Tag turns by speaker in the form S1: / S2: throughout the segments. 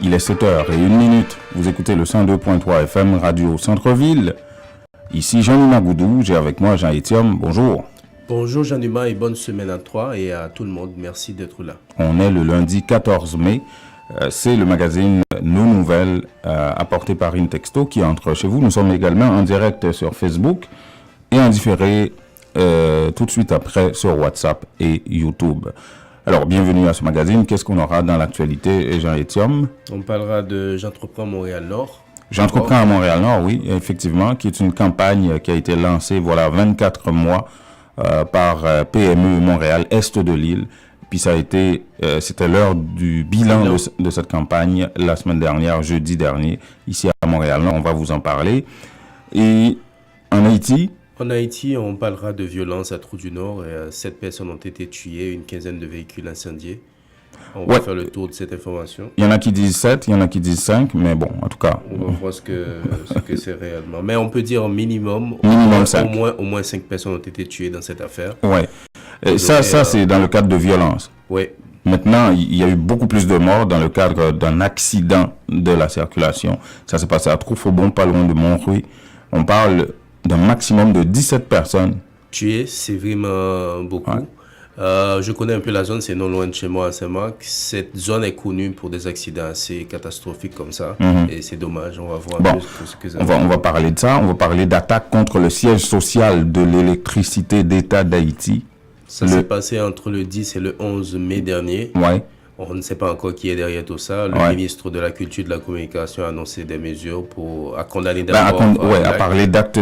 S1: Il est 7h01. Vous écoutez le 102.3 FM Radio Centre-Ville. Ici Jean-Numa Goudou, j'ai avec moi Jean-Étienne. Bonjour.
S2: Bonjour Jean-Numa et bonne semaine à toi et à tout le monde. Merci d'être là.
S1: On est le lundi 14 mai. C'est le magazine Nos Nouvelles apporté par Intexto qui entre chez vous. Nous sommes également en direct sur Facebook et en différé tout de suite après sur WhatsApp et YouTube. Alors, bienvenue à ce magazine. Qu'est-ce qu'on aura dans l'actualité, Jean-Étienne?
S2: On parlera de J'entreprends Montréal-Nord.
S1: J'entreprends à Montréal-Nord, oui, effectivement, qui est une campagne qui a été lancée, 24 mois par PME Montréal, Est de l'île. Puis ça a été, c'était l'heure du bilan de cette campagne la semaine dernière, jeudi dernier, ici à Montréal-Nord. On va vous en parler. Et en Haïti?
S2: En Haïti, on parlera de violence à Trou-du-Nord. 7 personnes ont été tuées, une quinzaine de véhicules incendiés. On va faire le tour de cette information.
S1: Il y en a qui disent 7, il y en a qui disent 5, mais bon, en tout cas.
S2: On va voir ce que c'est réellement. Mais on peut dire au minimum
S1: 5.
S2: Au moins 5 personnes ont été tuées dans cette affaire.
S1: Oui. Ça c'est dans le cadre de violence.
S2: Oui.
S1: Maintenant, il y a eu beaucoup plus de morts dans le cadre d'un accident de la circulation. Ça s'est passé à Trou-Faubon, pas loin de Montrouy. On parle d'un maximum de 17 personnes.
S2: Tuées, c'est vraiment beaucoup. Ouais. Je connais un peu la zone, c'est non loin de chez moi à Saint-Marc. Cette zone est connue pour des accidents assez catastrophiques comme ça. Et c'est dommage, on va voir un peu ce que ça
S1: on va parler de ça. On va parler d'attaques contre le siège social de l'électricité d'État d'Haïti.
S2: Ça s'est passé entre le 10 et le 11 mai dernier.
S1: Ouais.
S2: On ne sait pas encore qui est derrière tout ça. Le ministre de la Culture et de la Communication a annoncé des mesures à condamner d'abord.
S1: À parler d'actes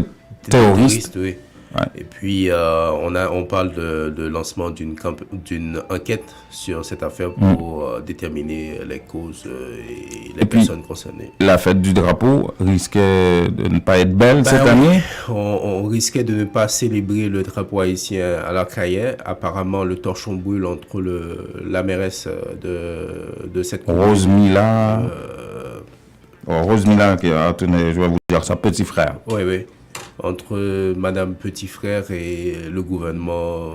S1: terroristes.
S2: Oui. Ouais. Et puis, on parle de lancement d'une enquête sur cette affaire pour déterminer les causes et les personnes concernées.
S1: La fête du drapeau risquait de ne pas être belle cette année.
S2: On risquait de ne pas célébrer le drapeau haïtien à la Caillère. Apparemment, le torchon brûle entre la mairesse de cette commune.
S1: Rose Mila. Rose Mila, attendez, je vais vous dire, sa petit frère.
S2: Oui. Entre Madame Petit Frère et le gouvernement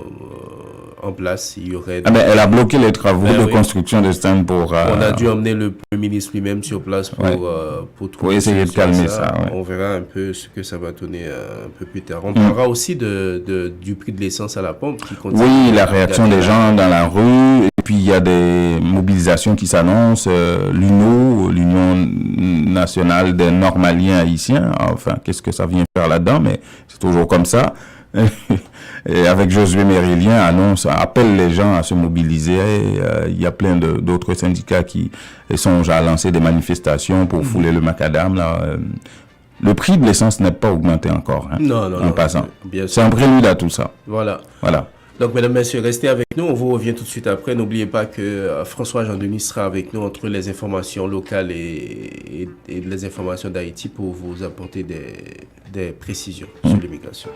S2: en place, il y aurait...
S1: elle a bloqué les travaux de construction de stand pour...
S2: On a dû emmener le Premier ministre lui-même sur place pour
S1: essayer de calmer ça.
S2: On verra un peu ce que ça va donner un peu plus tard. On parlera aussi du prix de l'essence à la pompe.
S1: Oui, la réaction des gens dans la rue. Et puis, il y a des mobilisations qui s'annoncent. L'UNO, l'Union nationale des normaliens haïtiens. Enfin, qu'est-ce que ça vient faire là-dedans? Mais c'est toujours comme ça. Et avec Josué Mérilien, appelle les gens à se mobiliser. Il y a plein d'autres syndicats qui songent à lancer des manifestations pour fouler le macadam. Le prix de l'essence n'est pas augmenté encore.
S2: Non.
S1: En passant. C'est un prélude à tout ça.
S2: Voilà. Donc, mesdames, messieurs, restez avec nous. On vous revient tout de suite après. N'oubliez pas que François Jean-Denis sera avec nous entre les informations locales et les informations d'Haïti pour vous apporter des précisions sur l'immigration.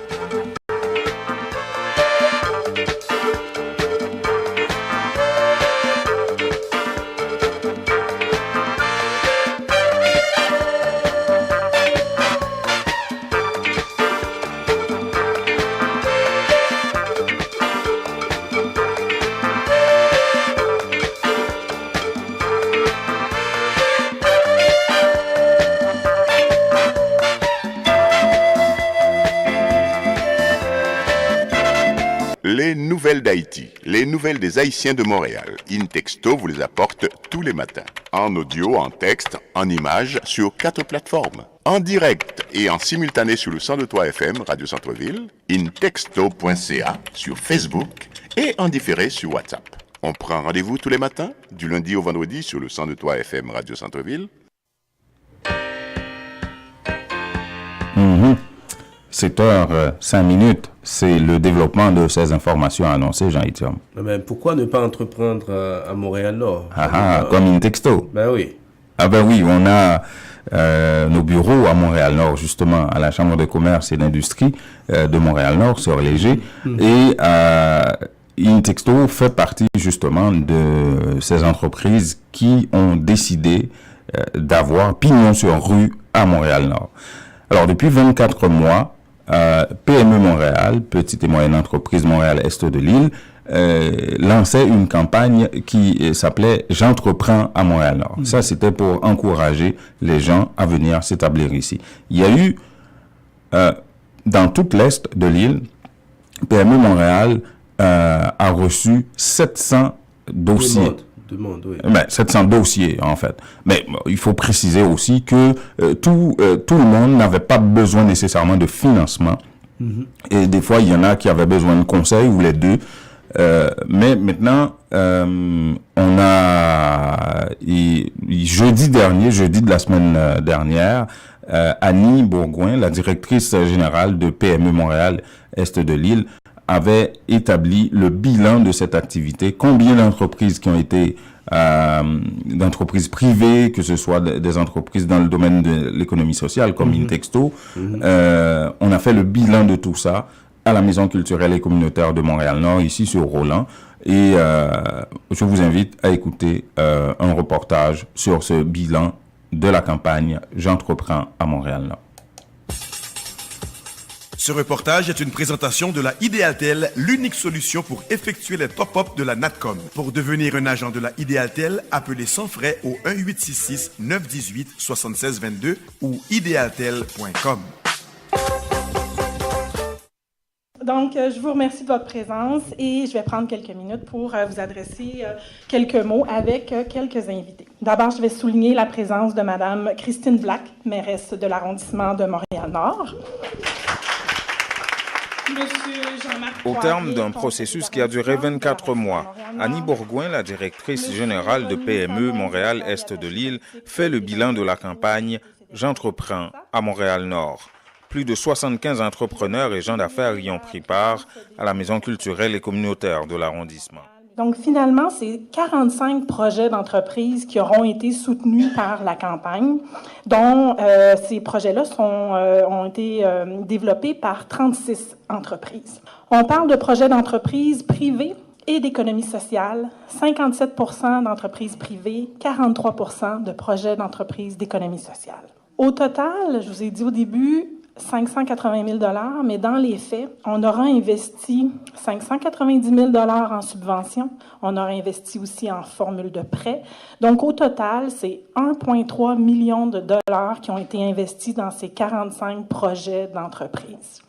S3: Les nouvelles d'Haïti, les nouvelles des Haïtiens de Montréal. Intexto vous les apporte tous les matins. En audio, en texte, en images, sur 4 plateformes. En direct et en simultané sur le 102.3 FM Radio Centre-Ville, intexto.ca sur Facebook et en différé sur WhatsApp. On prend rendez-vous tous les matins, du lundi au vendredi sur le 102.3 FM Radio Centre-Ville.
S1: 7h05, c'est le développement de ces informations annoncées, Jean-Étienne.
S2: Mais pourquoi ne pas entreprendre à Montréal-Nord?
S1: Comme Intexto.
S2: Ben oui.
S1: Oui, on a nos bureaux à Montréal-Nord, justement, à la Chambre de commerce et d'industrie de Montréal-Nord, sur Léger. Et Intexto fait partie, justement, de ces entreprises qui ont décidé d'avoir pignon sur rue à Montréal-Nord. Alors, depuis 24 mois, PME Montréal, petite et moyenne entreprise Montréal Est de l'île, lançait une campagne qui s'appelait « J'entreprends à Montréal-Nord ». Ça, c'était pour encourager les gens à venir s'établir ici. Il y a eu, dans toute l'est de l'île, PME Montréal a reçu 700 dossiers.
S2: Demande, oui.
S1: 700 dossiers, en fait. Mais il faut préciser aussi que tout le monde n'avait pas besoin nécessairement de financement. Et des fois, il y en a qui avaient besoin de conseils ou les deux. Mais maintenant, on a jeudi de la semaine dernière, Annie Bourgouin, la directrice générale de PME Montréal Est de l'île, avait établi le bilan de cette activité, combien d'entreprises qui ont été d'entreprises privées, que ce soit des entreprises dans le domaine de l'économie sociale comme Intexto. On a fait le bilan de tout ça à la Maison culturelle et communautaire de Montréal-Nord, ici sur Roland. Et je vous invite à écouter un reportage sur ce bilan de la campagne « J'entreprends à Montréal-Nord ».
S4: Ce reportage est une présentation de la Idéaltel, l'unique solution pour effectuer les top-up de la Natcom. Pour devenir un agent de la Idéaltel, appelez sans frais au 1-866-918-7622 ou idealtel.com.
S5: Donc, je vous remercie de votre présence et je vais prendre quelques minutes pour vous adresser quelques mots avec quelques invités. D'abord, je vais souligner la présence de Mme Christine Black, mairesse de l'arrondissement de Montréal-Nord.
S1: Au terme d'un processus qui a duré 24 mois, Annie Bourgouin, la directrice générale de PME Montréal-Est de l'île, fait le bilan de la campagne « J'entreprends à Montréal-Nord ». Plus de 75 entrepreneurs et gens d'affaires y ont pris part à la Maison culturelle et communautaire de l'arrondissement.
S5: Donc, finalement, c'est 45 projets d'entreprise qui auront été soutenus par la campagne, dont ces projets-là ont été développés par 36 entreprises. On parle de projets d'entreprises privées et d'économie sociale, 57 % d'entreprises privées, 43 % de projets d'entreprises d'économie sociale. Au total, je vous ai dit au début, 580 000 $, mais dans les faits, on aura investi 590 000 $ en subventions. On aura investi aussi en formule de prêt. Donc, au total, c'est 1,3 million de dollars qui ont été investis dans ces 45 projets d'entreprise.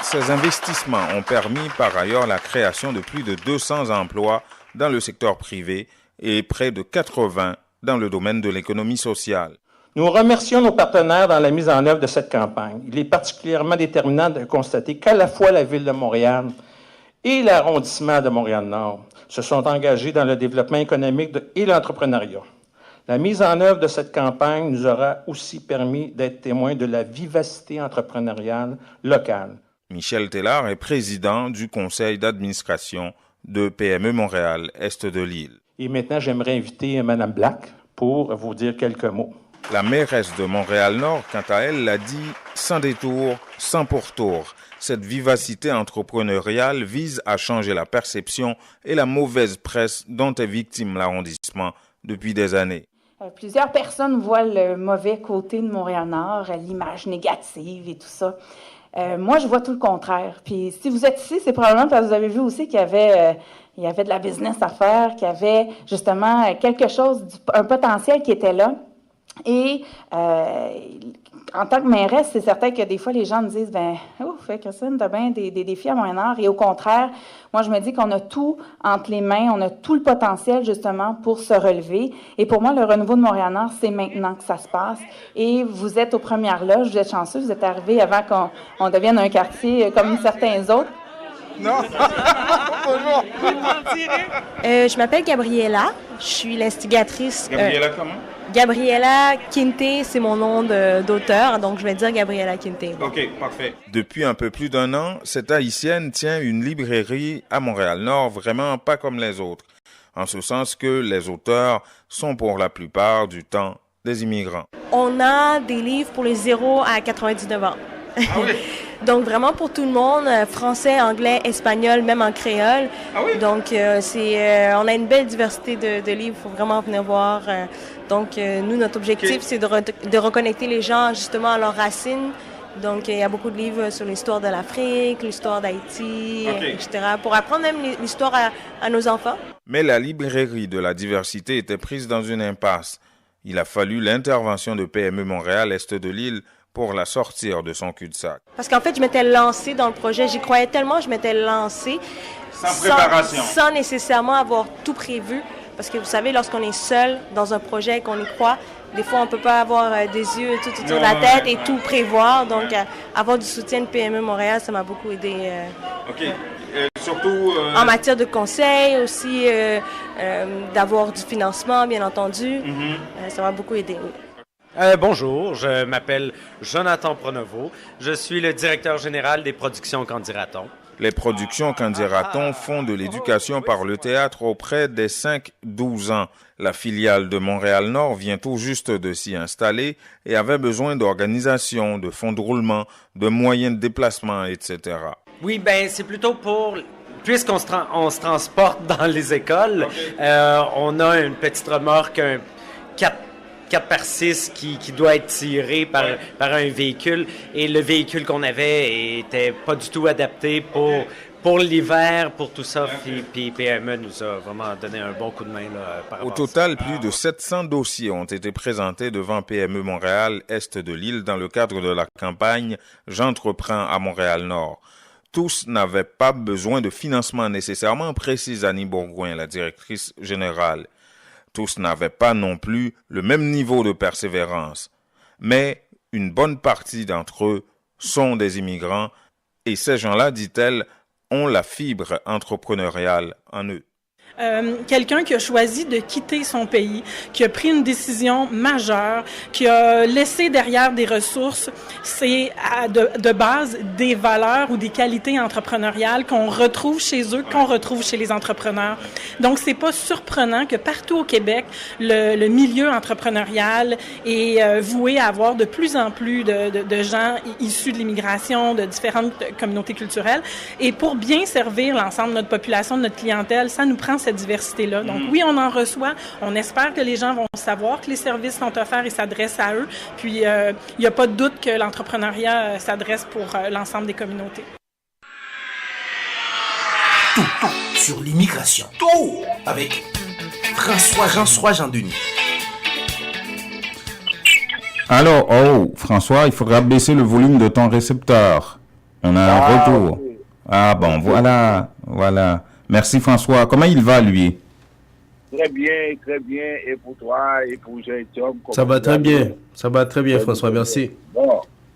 S1: Ces investissements ont permis par ailleurs la création de plus de 200 emplois dans le secteur privé et près de 80 dans le domaine de l'économie sociale.
S6: Nous remercions nos partenaires dans la mise en œuvre de cette campagne. Il est particulièrement déterminant de constater qu'à la fois la Ville de Montréal et l'arrondissement de Montréal-Nord se sont engagés dans le développement économique et l'entrepreneuriat. La mise en œuvre de cette campagne nous aura aussi permis d'être témoins de la vivacité entrepreneuriale locale.
S1: Michel Tellard est président du conseil d'administration de PME Montréal Est de l'île.
S6: Et maintenant, j'aimerais inviter Mme Black pour vous dire quelques mots.
S1: La mairesse de Montréal-Nord, quant à elle, l'a dit sans détour, sans pourtour. Cette vivacité entrepreneuriale vise à changer la perception et la mauvaise presse dont est victime l'arrondissement depuis des années.
S7: Plusieurs personnes voient le mauvais côté de Montréal-Nord, l'image négative et tout ça. Moi, je vois tout le contraire. Puis si vous êtes ici, c'est probablement parce que vous avez vu aussi qu'il y avait de la business à faire, qu'il y avait justement quelque chose, un potentiel qui était là. Et en tant que mairesse, c'est certain que des fois, les gens me disent « Ouf, Christine, t'as bien des défis à Montréal-Nord. » Et au contraire, moi, je me dis qu'on a tout entre les mains, on a tout le potentiel, justement, pour se relever. Et pour moi, le renouveau de Montréal-Nord, c'est maintenant que ça se passe. Et vous êtes aux premières loges, vous êtes chanceux, vous êtes arrivés avant qu'on devienne un quartier comme certains autres.
S1: Non, bonjour.
S8: Je m'appelle Gabriella, je suis l'instigatrice.
S1: Gabriella comment?
S8: Gabriella Quinte, c'est mon nom d'auteur, donc je vais dire Gabriella Quinte.
S1: OK, parfait. Depuis un peu plus d'un an, cette Haïtienne tient une librairie à Montréal-Nord, vraiment pas comme les autres, en ce sens que les auteurs sont pour la plupart du temps des immigrants.
S8: On a des livres pour les 0 à 99 ans.
S1: Ah oui?
S8: Donc vraiment pour tout le monde, français, anglais, espagnol, même en créole.
S1: Ah oui?
S8: Donc on a une belle diversité de livres, il faut vraiment venir voir. Donc nous, notre objectif, c'est de reconnecter les gens justement à leurs racines, Donc, il y a beaucoup de livres sur l'histoire de l'Afrique, l'histoire d'Haïti, etc., pour apprendre même l'histoire à nos enfants.
S1: Mais la librairie de la diversité était prise dans une impasse. Il a fallu l'intervention de PME Montréal, Est de l'île, pour la sortir de son cul-de-sac.
S8: Parce qu'en fait, je m'étais lancée dans le projet. J'y croyais tellement, je m'étais lancée.
S1: Sans préparation.
S8: Sans nécessairement avoir tout prévu. Parce que vous savez, lorsqu'on est seul dans un projet et qu'on y croit, des fois, on ne peut pas avoir des yeux tout autour de la tête et tout prévoir. Donc, avoir du soutien de PME Montréal, ça m'a beaucoup aidé.
S1: Surtout...
S8: En matière de conseils aussi, d'avoir du financement, bien entendu. Ça m'a beaucoup aidé, oui.
S9: Bonjour, je m'appelle Jonathan Pronovo. Je suis le directeur général des productions Candy-Raton.
S1: Les productions Candy-Raton font de l'éducation par le théâtre auprès des 5-12 ans. La filiale de Montréal-Nord vient tout juste de s'y installer et avait besoin d'organisation, de fonds de roulement, de moyens de déplacement, etc.
S9: Oui, ben c'est plutôt pour... Puisqu'on se transporte dans les écoles, on a une petite remorque, un 4x6 qui doit être tiré par un véhicule. Et le véhicule qu'on avait était pas du tout adapté pour l'hiver, pour tout ça. Puis PME nous a vraiment donné un bon coup de main. Là, par
S1: Au total, plus de 700 dossiers ont été présentés devant PME Montréal, Est de l'île, dans le cadre de la campagne « J'entreprends à Montréal-Nord ». Tous n'avaient pas besoin de financement nécessairement, précise Annie Bourgoin, la directrice générale. Tous n'avaient pas non plus le même niveau de persévérance. Mais une bonne partie d'entre eux sont des immigrants et ces gens-là, dit-elle, ont la fibre entrepreneuriale en eux.
S5: Quelqu'un qui a choisi de quitter son pays, qui a pris une décision majeure, qui a laissé derrière des ressources, c'est de base des valeurs ou des qualités entrepreneuriales qu'on retrouve chez eux, qu'on retrouve chez les entrepreneurs. Donc, c'est pas surprenant que partout au Québec, le milieu entrepreneurial est voué à avoir de plus en plus de gens issus de l'immigration, de différentes communautés culturelles. Et pour bien servir l'ensemble de notre population, de notre clientèle, ça nous prend cette diversité-là. Donc oui, on en reçoit. On espère que les gens vont savoir que les services sont offerts et s'adressent à eux. Puis il n'y a pas de doute que l'entrepreneuriat s'adresse pour l'ensemble des communautés.
S10: Tout sur l'immigration. Tout avec François Jean Denis.
S1: Alors, François, il faudra baisser le volume de ton récepteur. On a un retour. Oui. Ah bon, voilà. Merci François. Comment il va, lui?
S11: Très bien. Et pour toi, et pour Jean-Tom?
S2: Ça va très bien, François, merci.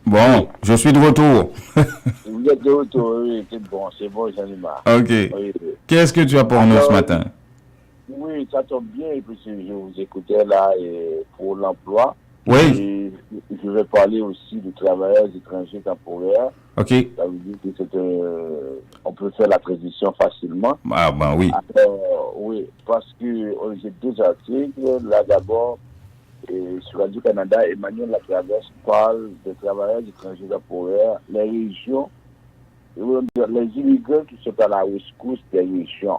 S1: Bon, je suis de retour.
S11: Vous êtes de retour, oui, c'est bon, j'en ai marre.
S1: Ok. Oui. Qu'est-ce que tu as pour nous ce matin?
S11: Oui, ça tombe bien, puisque je vous écoutais là pour l'emploi.
S1: Oui.
S11: Et je vais parler aussi de travailleurs étrangers temporaires.
S1: Ok.
S11: Ça veut dire que on peut faire la transition facilement.
S1: Ah ben oui.
S11: Alors, oui, parce que j'ai 2 articles. Là d'abord, sur Radio-Canada, Emmanuel Latraverse parle de travailleurs étrangers temporaires, les régions, les immigrants qui sont à la rescousse des régions.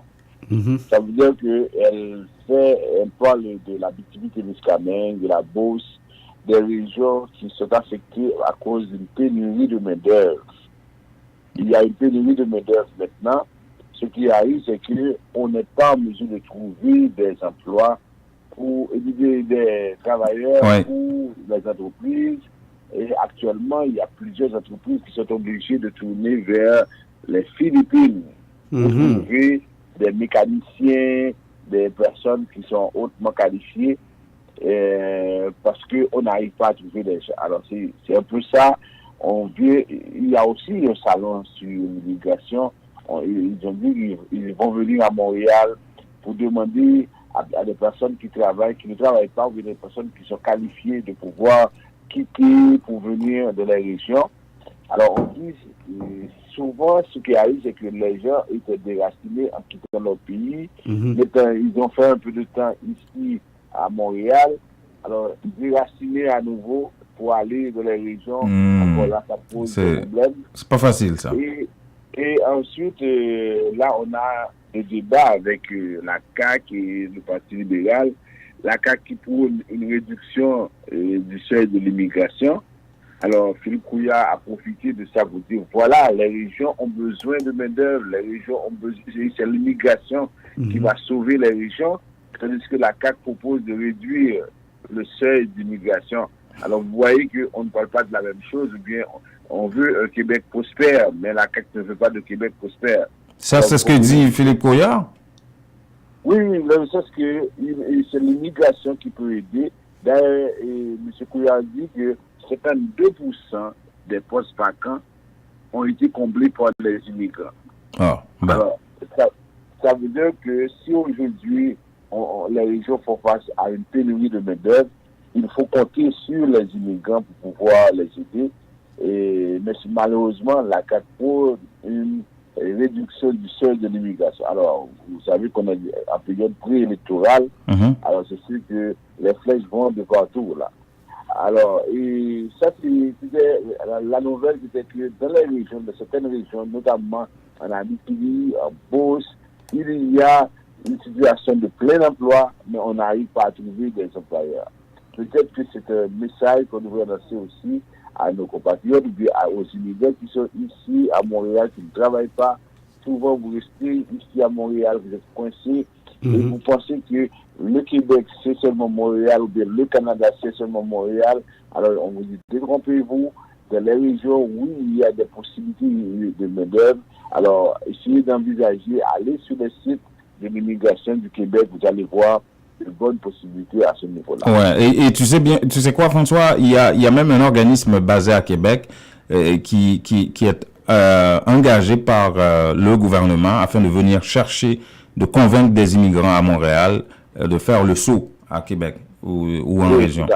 S11: Ça veut dire qu'elle parle de la Abitibi-Témiscamingue, de la Beauce, des régions qui sont affectées à cause d'une pénurie de main-d'œuvre. Il y a une pénurie de main-d'œuvre maintenant. Ce qui arrive, c'est qu'on n'est pas en mesure de trouver des emplois pour des travailleurs pour les entreprises. Et actuellement, il y a plusieurs entreprises qui sont obligées de tourner vers les Philippines pour trouver des mécaniciens, des personnes qui sont hautement qualifiées. Parce qu'on n'arrive pas à trouver des gens. Alors c'est un peu ça. Il y a aussi un salon sur l'immigration. Ils ont dit qu'ils vont venir à Montréal pour demander à des personnes qui ne travaillent pas, ou des personnes qui sont qualifiées de pouvoir quitter pour venir de la région. Alors on dit souvent ce qui arrive, c'est que les gens étaient déracinés en quittant leur pays. Ils ont fait un peu de temps ici à Montréal, alors déracinés à nouveau pour aller dans les régions, encore là, ça pose des problèmes.
S1: C'est pas facile, ça.
S11: Et ensuite, là, on a des débats avec la CAQ et le Parti libéral. La CAQ qui prône une réduction du seuil de l'immigration, Alors, Philippe Couillard a profité de ça pour dire, voilà, les régions ont besoin de main-d'œuvre, les régions ont besoin, c'est l'immigration qui va sauver les régions, tandis que la CAQ propose de réduire le seuil d'immigration. Alors, vous voyez qu'on ne parle pas de la même chose, ou bien on veut un Québec prospère, mais la CAQ ne veut pas de Québec prospère.
S1: Ça, c'est ce que dit Philippe Couillard?
S11: Oui, c'est l'immigration qui peut aider. D'ailleurs, M. Couillard dit que 52% des postes vacants ont été comblés par les immigrants. Alors, ça veut dire que si aujourd'hui les régions font face à une pénurie de main-d'œuvre, il faut compter sur les immigrants pour pouvoir les aider. Mais malheureusement, la CAQ pour une réduction du seuil de l'immigration. Alors, vous savez qu'on est en période préélectorale. Alors, c'est sûr que les flèches vont de partout, là. Alors, et ça, c'était la nouvelle, c'était que dans les régions, dans certaines régions, notamment en Abitibi, en Beauce, il y a une situation de plein emploi, mais on n'arrive pas à trouver des employeurs. Peut-être que c'est un message qu'on devrait lancer aussi à nos compatriotes, ou bien aux immigrants qui sont ici à Montréal, qui ne travaillent pas. Souvent, vous restez ici à Montréal, vous êtes coincés, et vous pensez que le Québec, c'est seulement Montréal, ou bien le Canada, c'est seulement Montréal. Alors, on vous dit, détrompez-vous. Dans les régions où il y a des possibilités de main-d'œuvre, alors, essayez d'envisager, aller sur les sites de l'immigration du Québec, vous allez voir de bonnes possibilités à ce niveau-là.
S1: Ouais, et tu sais quoi, François, il y a même un organisme basé à Québec qui est engagé par le gouvernement afin de venir chercher, de convaincre des immigrants à Montréal de faire le saut à Québec ou en région.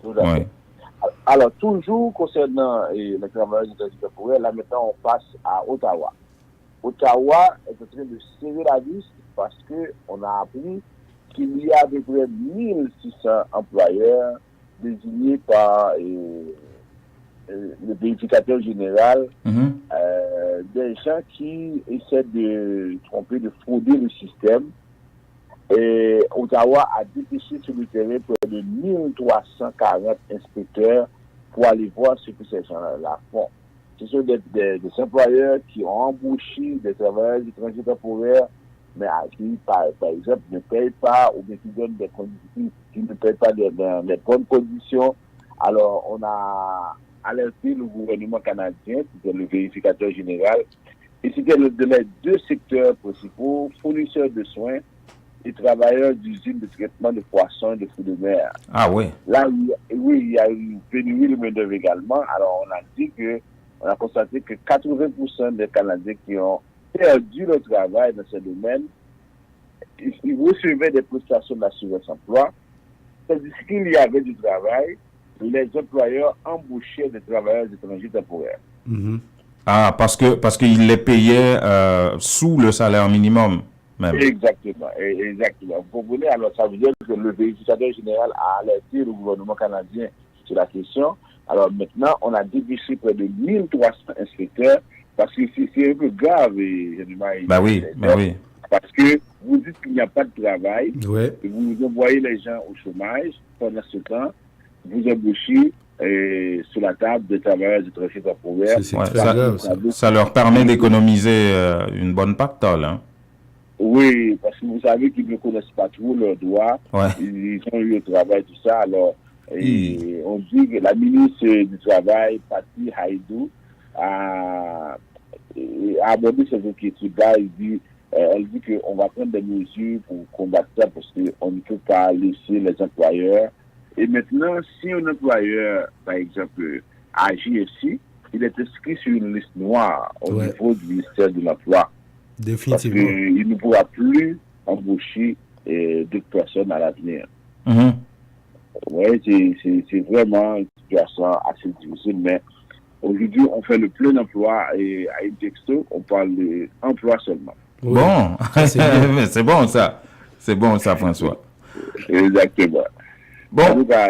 S11: Tout à fait. Alors, toujours concernant les travailleurs du temporaire, là maintenant on passe à Ottawa. Ottawa est en train de serrer la vis parce qu'on a appris qu'il y a à peu près 1600 employeurs désignés par le vérificateur général, des gens qui essaient de tromper, de frauder le système. Et Ottawa a dépêché sur le terrain près de 1340 inspecteurs pour aller voir ce que ces gens-là font. Ce sont des employeurs qui ont embauché des travailleurs étrangers temporaires, mais qui, par exemple, ne payent pas ou bien qui donnent des conditions, qui ne payent pas les bonnes conditions. Alors, on a alerté le gouvernement canadien, c'était le vérificateur général, et c'était les deux secteurs principaux, fournisseurs de soins et travailleurs d'usines de traitement de poissons et de fruits de mer.
S1: Ah oui.
S11: Là, oui, il y a une pénurie de main-d'œuvre également. Alors, on a constaté que 80% des Canadiens qui ont perdu le travail dans ce domaine, ils recevaient des prestations d'assurance emploi. C'est-à-dire qu'il y avait du travail, les employeurs embauchaient des travailleurs étrangers temporaires.
S1: Ah, parce qu'ils les payaient sous le salaire minimum, même.
S11: Exactement. Vous comprenez? Alors, ça veut dire que le vérificateur général a alerté le gouvernement canadien sur la question. Alors, maintenant, on a débouché près de 1300 inspecteurs parce que c'est un peu grave.
S1: Oui.
S11: Parce que vous dites qu'il n'y a pas de travail, et vous envoyez les gens au chômage pendant ce temps, vous embauchez sur la table de travailleurs étrangers temporaires.
S1: Ça leur permet d'économiser une bonne pactole. Hein.
S11: Oui, parce que vous savez qu'ils ne connaissent pas trop leurs droits. Ils ont eu le travail, tout ça. Alors, on dit que la ministre du Travail, Patty Haïdou, a abordé cette inquiétude-là. Elle dit qu'on va prendre des mesures pour combattre ça parce qu'on ne peut pas laisser les employeurs. Et maintenant, si un employeur, par exemple, agit ici, il est inscrit sur une liste noire au niveau du ministère de l'Emploi.
S2: Définitivement.
S11: Parce qu'il ne pourra plus embaucher d'autres personnes à l'avenir. Oui, c'est vraiment une situation assez difficile, mais aujourd'hui, on fait le plein d'emploi et à une texto, on parle d'emploi seulement.
S1: Bon, c'est bon ça. C'est bon ça, François.
S11: Exactement.
S1: Bon.
S11: En tout cas,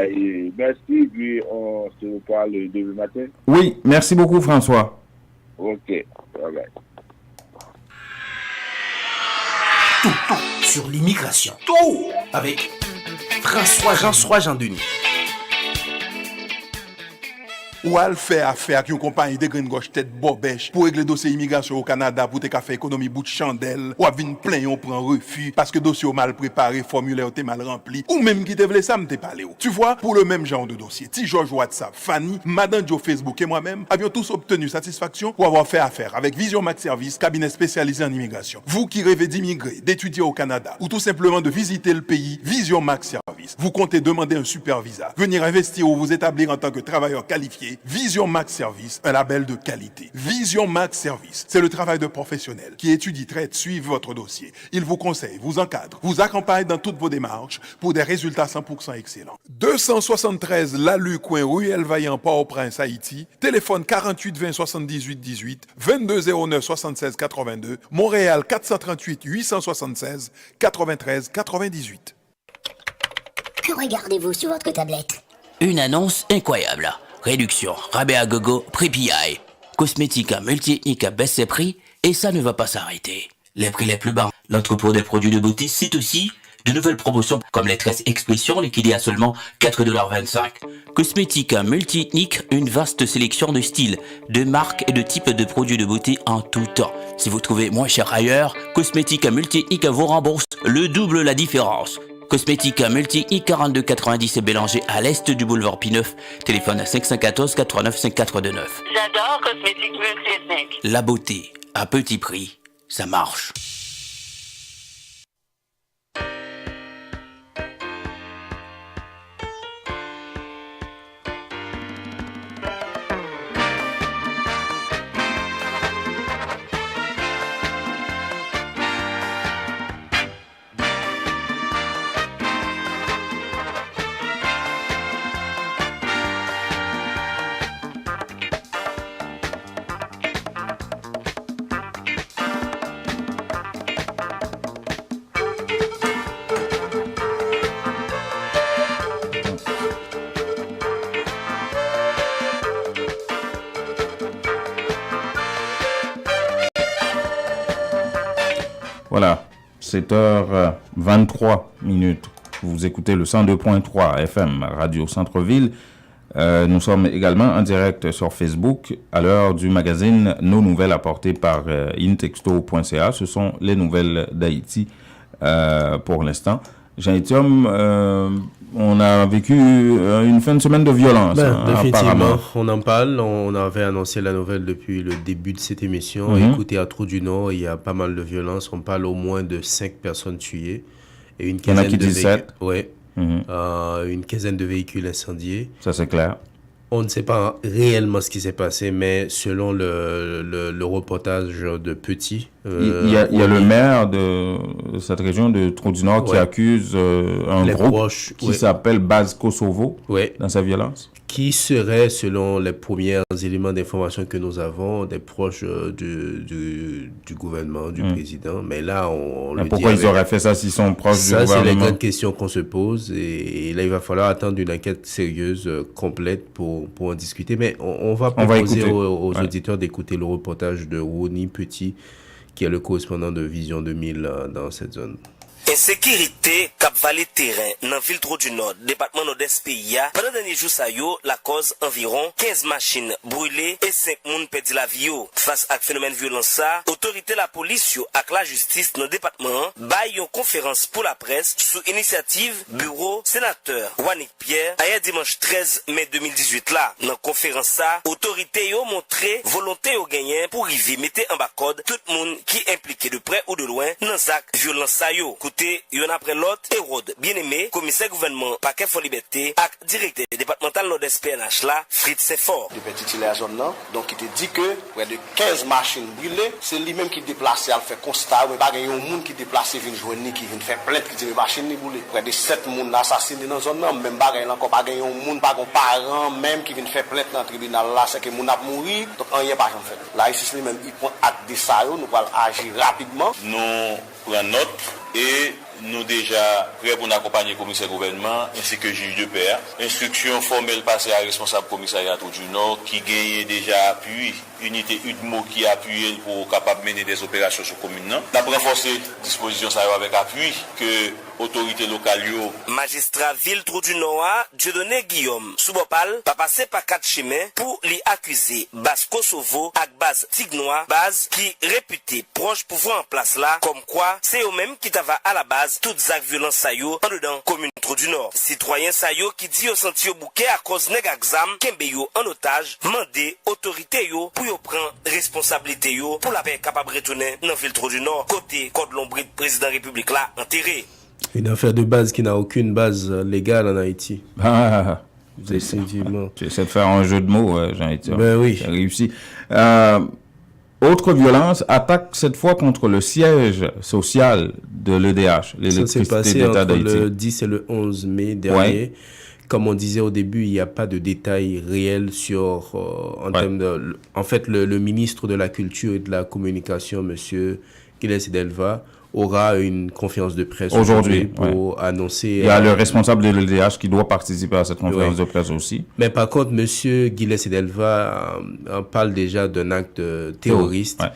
S11: merci, puis on se reparle demain matin.
S1: Oui, merci beaucoup, François.
S11: Ok, bye bye.
S10: Tout sur l'immigration. Tout avec François Jean Denis.
S12: ou à faire affaire avec une compagnie de green gauche tête bobèche pour régler dossier immigration au Canada pour te faire économie bout de chandelle, ou à venir plein on prend refus parce que dossier mal préparé, formulaire t'es mal rempli, ou même qui te voulait ça me t'es parlé. Tu vois, pour le même genre de dossier, Ti George WhatsApp, Fanny, Madame Joe Facebook et moi-même avions tous obtenu satisfaction pour avoir fait affaire avec Vision Max Service, cabinet spécialisé en immigration. Vous qui rêvez d'immigrer, d'étudier au Canada ou tout simplement de visiter le pays, Vision Max Service. Vous comptez demander un super visa, venir investir ou vous établir en tant que travailleur qualifié, Vision Max Service, un label de qualité. Vision Max Service, c'est le travail de professionnels qui étudient, traitent, suivent votre dossier. Ils vous conseillent, vous encadrent, vous accompagnent dans toutes vos démarches pour des résultats 100% excellents. 273 Lalu coin Ruelle Vaillant Port-au-Prince, Haïti. Téléphone 48 20 78 18 22 09 76 82. Montréal 438 876 93 98.
S13: Que regardez-vous sur votre tablette?
S10: Une annonce incroyable. Réduction, rabais à gogo, prix PI. Cosmétique multi-ethnique à baisse ses prix et ça ne va pas s'arrêter. Les prix les plus bas. L'entrepôt des produits de beauté, c'est aussi de nouvelles promotions comme les tresses expression liquidées à seulement 4,25 $. Cosmétique multi-ethnique, une vaste sélection de styles, de marques et de types de produits de beauté en tout temps. Si vous trouvez moins cher ailleurs, Cosmétique multi-ethnique vous rembourse le double la différence. Cosmétique multi-ethnique 42,90 et Bélanger à l'est du boulevard P9. Téléphone à 514 89 5429.
S14: J'adore Cosmétique multi-ethnique.
S10: La beauté à petit prix, ça marche.
S1: Voilà, 7h23. Vous écoutez le 102.3 FM Radio Centre-Ville. Nous sommes également en direct sur Facebook à l'heure du magazine Nos Nouvelles apportées par intexto.ca. Ce sont les nouvelles d'Haïti pour l'instant. Jean-Étienne, on a vécu une fin de semaine de violence.
S2: Définitivement, on en parle. On avait annoncé la nouvelle depuis le début de cette émission. Écoutez, à Trou-du-Nord, il y a pas mal de violence. On parle au moins de 5 personnes tuées. Et une quinzaine de véhicules. Ouais. Une quinzaine de véhicules incendiés.
S1: Ça, c'est clair.
S2: On ne sait pas réellement ce qui s'est passé, mais selon le reportage de Petit...
S1: il y a le maire de cette région de Trou-du-Nord qui accuse un groupe qui s'appelle Base Kosovo dans sa violence.
S2: Qui serait, selon les premiers éléments d'information que nous avons, des proches du gouvernement, du président. Mais là, on le
S1: pourquoi ils auraient fait ça s'ils sont proches du gouvernement?
S2: Ça, c'est les grandes questions qu'on se pose. Et là, il va falloir attendre une enquête sérieuse, complète, pour en discuter. Mais on va proposer aux auditeurs d'écouter le reportage de Rony Petit, qui est le correspondant de Vision 2000 dans cette zone.
S15: Insécurité cap valet terrain dans ville Trou-du-Nord, département nord-est pays. Pendant dernier jour ça yo, la cause environ 15 machines brûlées et 5 moun perdu la vie yo. Face à phénomène violence ça, autorité la police yo ak la justice dans département bay une conférence pour la presse sous initiative bureau sénateur Wanik Pierre hier dimanche 13 mai 2018 là. Dans conférence ça, autorité yo montré volonté yo gagner pour river mettre en bas code tout monde qui impliqué de près ou de loin dans zak violence ça yo. Yon après l'autre, Hérode, bien-aimé, commissaire gouvernement, paquet for liberté, ak directeur départemental nord-est PNH là, Fritz Sefort.
S16: De petit la zone là, donc il te dit que près de 15 machines brûlées, c'est lui-même qui déplace, elle fait constat, mais pas il y a un monde qui déplace, vient joindre, qui vient faire plainte, qui dit machine ni brûlée. Près de 7 monde assassinés dans zone là, même pas il encore pas un monde, pas un parent même qui vient faire plainte dans le tribunal là, c'est que monde a mouru, donc rien pas en fait. Là ici lui-même il prend acte de ça, nous allons agir rapidement.
S17: Nous prenons note et nous déjà prêts pour accompagner le commissaire gouvernement ainsi que le juge de paix. Instruction formelle passée à responsable commissariat du Nord qui gagne déjà appui, unité UDMO qui appuie pour capable mener des opérations sur commune. Nous avons renforcé disposition ça avec appui que autorité locale yo.
S15: Magistrat ville Trou du Nord, Dieudonné Guillaume, Soubopal, pas passé par 4 chemins pour l'y accuser base Kosovo ak base Tignois, base qui réputé proche pouvoir en place là, comme quoi c'est eux-mêmes qui t'ava à la base toutes actes violence sa yo en dedans commune Trou du Nord. Citoyen sa yo qui dit au senti au bouquet à cause nèg exam kembe yo en otage, mandé autorité yo pour yo prendre responsabilité yo pour la paix capable retourner dans ville Trou du Nord côté Code Lombrid président République là enterré.
S2: Une affaire de base qui n'a aucune base légale en Haïti.
S1: Effectivement. Tu essaies de faire un jeu de mots, Jean-Étienne.
S2: Ben oui.
S1: Tu as réussi. Autre violence, attaque cette fois contre le siège social de l'EDH, l'électricité d'État d'Haïti.
S2: Ça s'est passé entre le 10 et le 11 mai dernier. Ouais. Comme on disait au début, il n'y a pas de détails réels sur... termes de, en fait, le ministre de la Culture et de la Communication, M. Gilles Delva, aura une conférence de presse aujourd'hui pour annoncer...
S1: Il y a le responsable de l'EDH qui doit participer à cette conférence de presse aussi.
S2: Mais par contre, M. Gilles Delva parle déjà d'un acte terroriste. Ouais.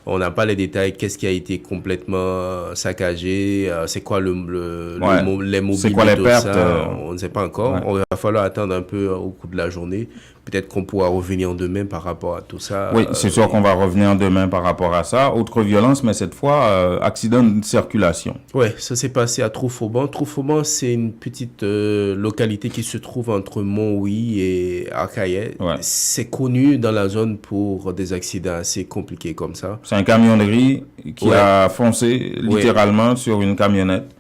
S2: On n'a pas les détails, qu'est-ce qui a été complètement saccagé, c'est quoi les mobilités,
S1: c'est quoi les pertes,
S2: on ne sait pas encore. Ouais. On va falloir attendre un peu au cours de la journée. Peut-être qu'on pourra revenir demain par rapport à tout ça.
S1: Oui, c'est sûr qu'on va revenir demain par rapport à ça. Autre violence, mais cette fois, accident de circulation.
S2: Oui, ça s'est passé à Troufauban. Troufauban, c'est une petite localité qui se trouve entre Montouy et Arcaillet. Ouais. C'est connu dans la zone pour des accidents assez compliqués comme ça.
S1: C'est un camion de riz qui a foncé littéralement sur une camionnette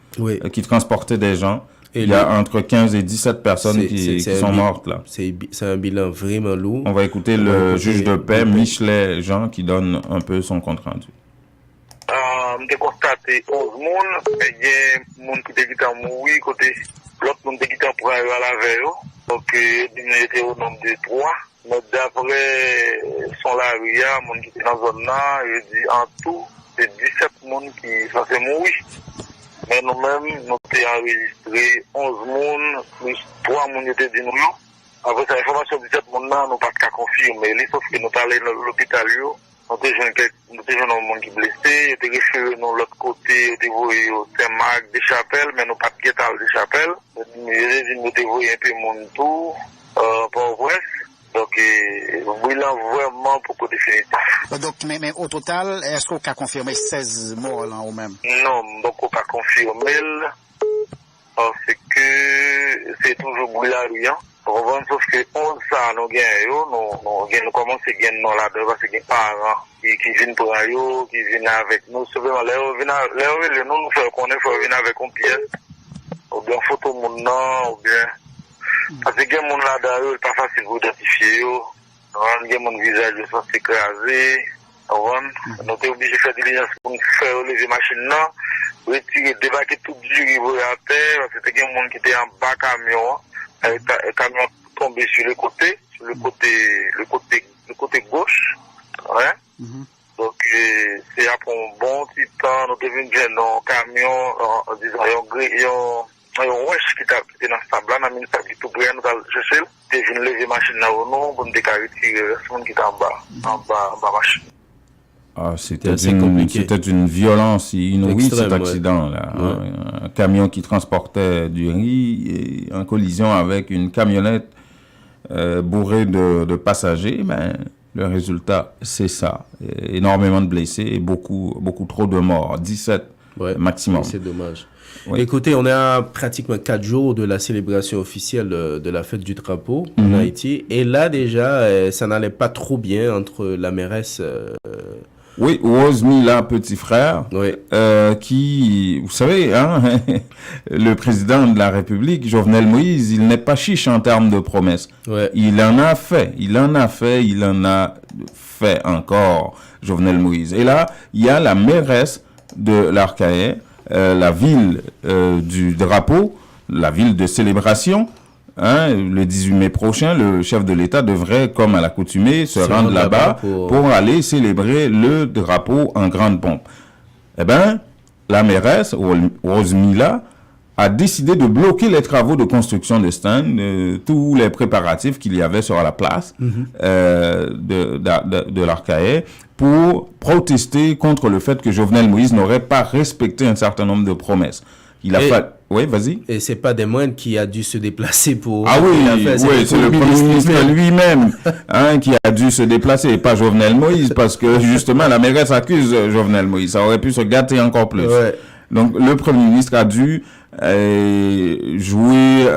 S1: qui transportait des gens. Et il y a entre 15 et 17 personnes qui sont mortes là.
S2: C'est un bilan vraiment lourd.
S1: On va écouter le juge de paix, Michelet Jean, qui donne un peu son compte rendu.
S18: J'ai constaté 11 personnes, il y a des gens qui étaient morts, côté l'autre monde qui était pour arriver à la veille. Donc, il était au nombre de 3. Mais d'après son laria, les gens qui étaient dans la zone là, il dit en tout, c'est 17 personnes qui sont morts. Mais nous-mêmes, nous avons enregistré 11 personnes, plus 3 personnes qui étaient dit nous. Après cette information de 17 personnes, nous n'avons pas qu'à confirmer. Sauf que nous sommes allés à l'hôpital, nous avons un monde qui est blessé, nous avons référé de l'autre côté, nous avons vu au Saint-Marc des Chapelles, mais nous n'avons pas de guettal des Chapelles. Nous avons vu un peu de monde tout, Port-au-Prince. Donc, oui, là, vraiment beaucoup de définitif.
S19: Donc, mais au total, est-ce qu'on a confirmé 16 morts là ou même?
S18: Non, donc on a confirmé parce que c'est toujours bouillard, sauf que 11 ça, nous commençons à gagner là-dedans parce que les parents qui viennent pour eux, qui viennent avec nous, souvent, nous faisons connaître, il faut venir avec une pièce, ou bien photo mon nom, ou bien. Parce que les gens là-dedans, il n'est pas facile pour identifier. Les gens mon visage sont écrasés. Nous sommes obligés de faire des diligence pour faire lever la machine, retirer, débarquer tout dur à terre. Parce que les gens qui étaient en bas camion, le camion tombé sur le côté gauche. Ouais. Donc, c'est après un bon petit temps, nous devons venir dans un camion, en disant, un wesh qui était dans ce tableau, dans le sable qui tout près, nous allons chercher, et je lever la machine là au nom, pour nous retirer le monde qui était en bas machine.
S1: Ah, c'était une violence inouïe cet accident là. Ouais. Un camion qui transportait du riz et en collision avec une camionnette bourrée de passagers, ben, le résultat c'est ça. Énormément de blessés et beaucoup trop de morts, 17 maximum.
S2: C'est dommage. Oui. Écoutez, on est à pratiquement 4 jours de la célébration officielle de la fête du drapeau en Haïti. Et là, déjà, ça n'allait pas trop bien entre la mairesse...
S1: Oui, Rose Mila, petit frère, qui, vous savez, hein, le président de la République, Jovenel Moïse, il n'est pas chiche en termes de promesses. Ouais. Il en a fait encore, Jovenel Moïse. Et là, il y a la mairesse de l'Arcaillet, la ville du drapeau, la ville de célébration. Hein, le 18 mai prochain, le chef de l'État devrait, comme à l'accoutumée, se rendre là-bas pour aller célébrer le drapeau en grande pompe. Eh bien, la mairesse, Rose Mila, a décidé de bloquer les travaux de construction de stand, tous les préparatifs qu'il y avait sur la place de l'Arcaillet, pour protester contre le fait que Jovenel Moïse n'aurait pas respecté un certain nombre de promesses. Oui, vas-y.
S2: Et c'est pas des moindres qui a dû se déplacer pour...
S1: Ah oui, c'est le Premier ministre lui-même qui a dû se déplacer, et pas Jovenel Moïse, parce que justement, la mairesse accuse Jovenel Moïse. Ça aurait pu se gâter encore plus. Ouais. Donc, le Premier ministre a dû jouer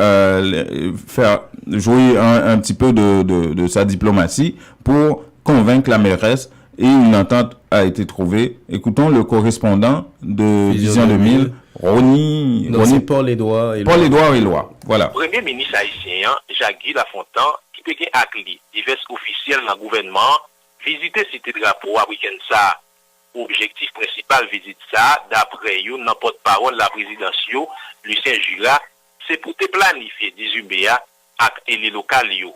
S1: un petit peu de sa diplomatie pour convaincre la mairesse, et une entente a été trouvée. Écoutons le correspondant de Vision 2000, Ronnie
S2: Paul-Édouard
S1: Éloi. Voilà.
S20: Premier ministre haïtien, Jacques-Guy Lafontaine, qui te gen akli divers officiels dans le gouvernement, visiter cité drapeau à week-end ça. Objectif principal visite ça, d'après you, dans porte-parole la présidence Lucien Jura, c'est pour te planifier 18 mai avec les locales yo.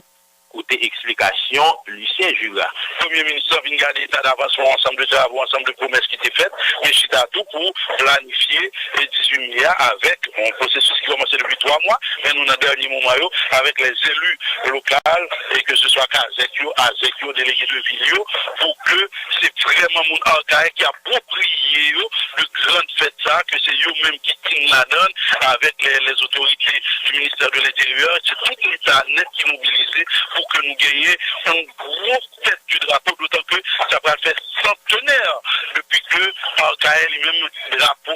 S20: Côté explication, Lucien Jura.
S18: Premier ministre vient garder l'état d'avancement, ensemble de travaux, ensemble de promesses qui étaient faites, mais c'est à tout pour planifier les 18 milliards avec un processus qui commençait depuis 3 mois, mais nous, dans le dernier moment, avec les élus locaux, et que ce soit Azekio, délégué de Vilio, pour que c'est vraiment mon arcaïque qui a approprié le grand fait ça, que c'est eux-mêmes qui tiennent la donne avec les autorités du ministère de l'Intérieur, c'est tout l'État net qui est mobilisé pour que nous gagnions un gros fête du drapeau, d'autant que ça va faire centenaire depuis que Arcaël lui-même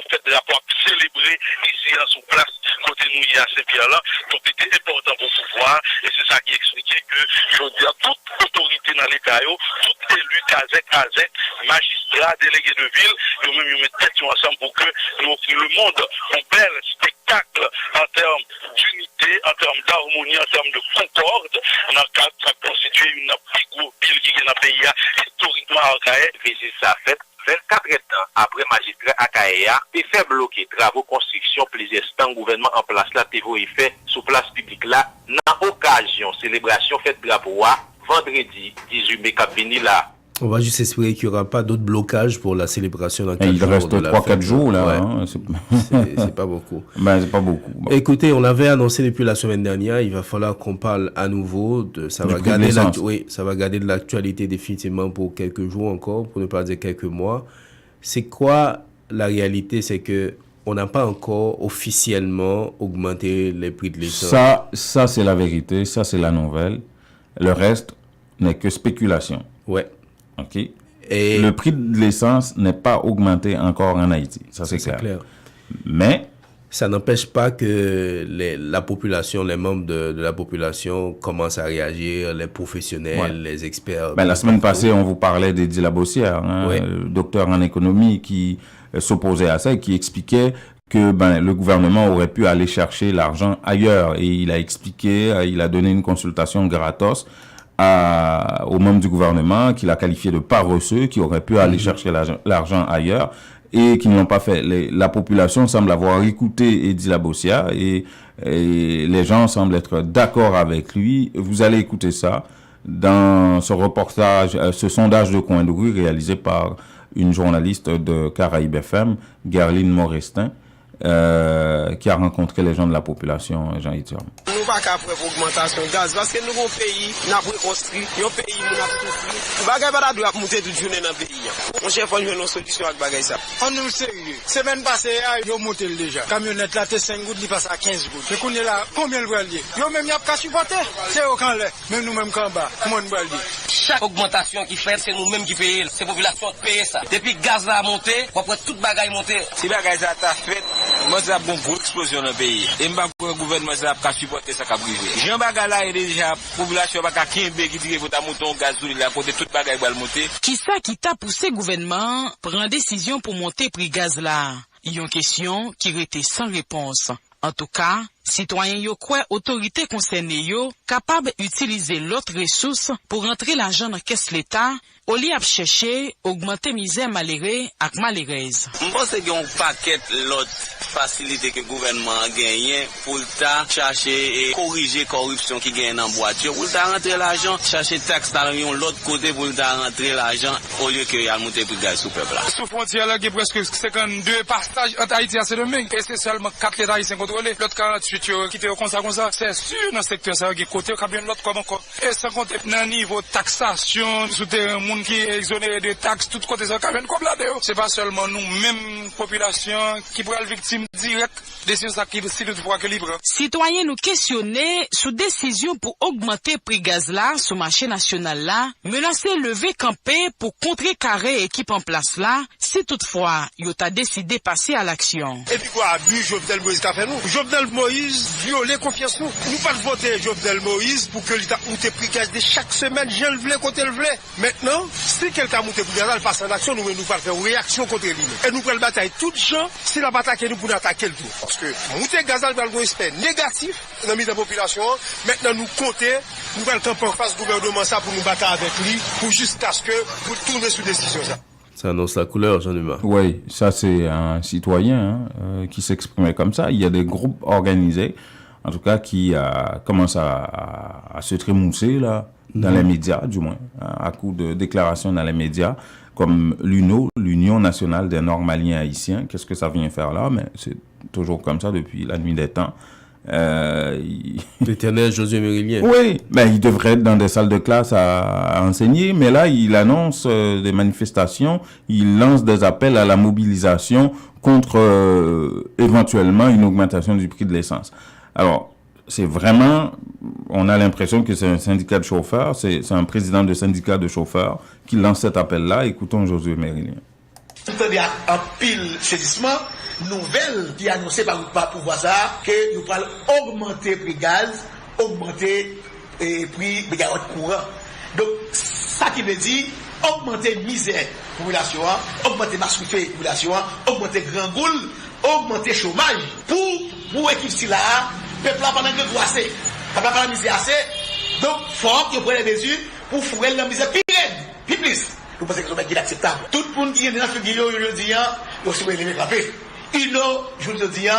S18: fête drapeau célébré ici en sous place côté nous à Saint-Pierre là. Donc c'était important pour pouvoir, et c'est ça qui expliquait que je veux dire toute autorité dans l'État, tout élu Azek, magistrat, délégué de ville, nous mettre tête ensemble pour que nous offrions le monde un bel spectacle en termes d'unité, en termes d'harmonie, en termes de concorde. Ça constitue une plus grosse ville qui est dans le pays historiquement archaïque.
S20: Visite ça fait 24 ans après magistrat Akaea, et fait bloquer travaux construction plusieurs stands gouvernement en place là, TVO fait sous place publique là, dans occasion célébration fête drapeau vendredi 18 mai cap vini là.
S2: On va juste espérer qu'il n'y aura pas d'autres blocages pour la célébration dans 4 jours.
S1: Il reste 3-4 jours, là.
S2: Ouais.
S1: Hein,
S2: c'est pas beaucoup.
S1: Ben, c'est pas beaucoup. Bon.
S2: Écoutez, on l'avait annoncé depuis la semaine dernière, il va falloir qu'on parle à nouveau ça va garder de l'actualité définitivement pour quelques jours encore, pour ne pas dire quelques mois. C'est quoi la réalité? C'est que on n'a pas encore officiellement augmenté les prix de l'essence.
S1: Ça c'est la vérité, ça c'est la nouvelle. Le reste n'est que spéculation.
S2: Ouais.
S1: OK. Et le prix de l'essence n'est pas augmenté encore en Haïti. Ça, c'est clair. Mais
S2: ça n'empêche pas que la population, les membres de la population commencent à réagir, les professionnels, les experts.
S1: La semaine passée, on vous parlait d'Eddy Labossière, docteur en économie qui s'opposait à ça et qui expliquait que le gouvernement aurait pu aller chercher l'argent ailleurs. Et il a expliqué, il a donné une consultation gratos aux membres du gouvernement qu'il a qualifié de paresseux, qui auraient pu aller chercher l'argent ailleurs et qui ne l'ont pas fait. La population semble avoir écouté Eddy Labossière et les gens semblent être d'accord avec lui. Vous allez écouter ça dans ce reportage, ce sondage de coin de rue réalisé par une journaliste de Caraïbes FM, Gerline Morestin, qui a rencontré les gens de la population, Jean-Yves.
S21: Nous pas qu'à faire augmentation de gaz parce que nous un pays n'a pas construit, un pays nous n'a pas souffert. Bagay pas doit monter toute journée dans le pays. Mon chef on une solution avec bagay ça.
S22: On nous sérieux. Semaine passée yo monté déjà. Camionnette là t'es 5 gouttes, il passe à 15 gouttes. Mais qu'on est là, combien le bralier? Yo même y a pas supporter. C'est au camp là, même nous même camp bas. Comment on bralier?
S23: Chaque augmentation qui fait, c'est nous-mêmes qui payons. C'est la population qui paye ça. Depuis gaz là monté, après toute bagaille monté.
S21: Si bagay ça t'a fait, moi ça a une grosse explosion dans le pays. Et m'pa le gouvernement ça a supporter ça qu'a privé. Jean bagay là est déjà population pas qu'à 15 qui dit que ta monter en gaz là côté toute bagaille va monter.
S24: Qui ça qui t'a poussé gouvernement prend décision pour monter prix gaz là? Une question qui restait sans réponse. En tout cas, citoyens yo quoi autorité concernée yo capable utiliser l'autre ressource pour rentrer l'argent dans caisse l'État au lieu de chercher augmenter misère malheureux ak malheureuse.
S21: Je pense qu'il y a un paquet l'autre facilité que le gouvernement a gagné pour chercher et corriger corruption qui gagne dans boîte. Pour rentrer l'argent, chercher taxe dans l'autre côté pour rentrer l'argent au lieu qu'il y a monté pour gaz sous peuple là.
S22: Sous frontière là, il y a presque 52 passages entre Haïti et Saint-Domingue et c'est seulement 4 États haïtiens contrôlés, l'autre 48 qui étaient comme ça, c'est sûr dans le secteur ça qui côté qui bien l'autre comme encore. Et sans compter dans niveau taxation, souterrain monde qui exonéré de taxes tout côté ça qui bien comme là dedans. C'est pas seulement nous même population qui pourrait être victime directe de ça qui si toutefois que libre.
S24: Citoyens nous questionner sous décision pour augmenter prix gaz là sur marché national là, menacer lever camper pour contrecarrer équipe en place là, si toutefois yo t'a décidé passer à l'action.
S22: Et puis quoi, abus Jovenel Moïse qu'a fait nous? Jovenel Moïse violer confiance nous. Nous pas voter Jovenel Moïse pour que l'État monte prix gaz de chaque semaine, je le voulais côté le voulait. Maintenant, si quelqu'un monte prix gaz, il passe en action, nous pas faire une réaction contre lui. Et nous prenons bataille toutes gens, si la bataille nous pour attaquer le tout. Parce que monter gaz va avoir un aspect négatif dans la population. Maintenant nous compter, nous allons camper en face du gouvernement ça pour nous battre avec lui pour jusqu'à ce que pour tourner sous décision ça.
S2: Ça annonce la couleur, Jean-Dumas.
S1: Oui, ça c'est un citoyen qui s'exprimait comme ça. Il y a des groupes organisés, en tout cas, qui commencent à se trémousser là, dans les médias, du moins, à coup de déclarations dans les médias, comme l'UNO, l'Union nationale des Normaliens haïtiens. Qu'est-ce que ça vient faire là? Mais c'est toujours comme ça depuis la nuit des temps.
S2: L'éternel Josué Mérilien.
S1: Oui, ben, il devrait être dans des salles de classe à enseigner, mais là, il annonce des manifestations, il lance des appels à la mobilisation contre éventuellement une augmentation du prix de l'essence. Alors, c'est vraiment, on a l'impression que c'est un syndicat de chauffeurs, c'est un président de syndicat de chauffeurs qui lance cet appel-là. Écoutons Josué Mérilien.
S3: Tout le temps, en pile saisissement, nouvelle qui est annoncée par le pouvoir ça, que nous allons augmenter le prix gaz, augmenter le prix de gaz courant. Donc, ça qui veut dire augmenter la misère de la population, augmenter la masse de la population, augmenter le grand goule, augmenter le chômage. Pour équipe si là, le peuple pendant que doit assez, pas la misère assez, donc il faut que prenne des mesures pour fourrer la misère plus plus. Nous pensons que c'est inacceptable. Tout le monde qui est dans la figure, je dis, il faut les frapper. Je vous dis, il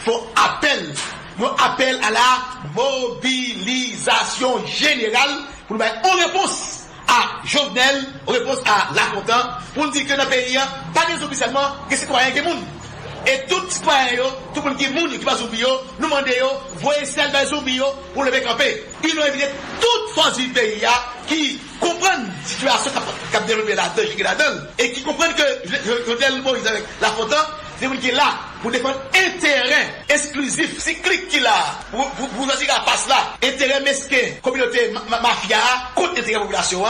S3: faut appel à la mobilisation générale pour nous mettre en réponse à Jovenel, en réponse à Lafontaine, pour nous dire que dans le pays, pas des officiellement, que c'est citoyens qui sont. Et tout citoyen, tout le monde qui est qui va zombi, nous demandons, voyez celle des zombies pour le camper. Ils ont évité toute force du pays qui comprennent la situation qui a développé là-dedans et qui comprennent que Jovenel Moïse avec Lafontaine, c'est vous qui est là pour défendre intérêt exclusif, cyclique qu'il a, pour dire qu'à passe là, intérêt mesquin, communauté mafia, contre intérêt population.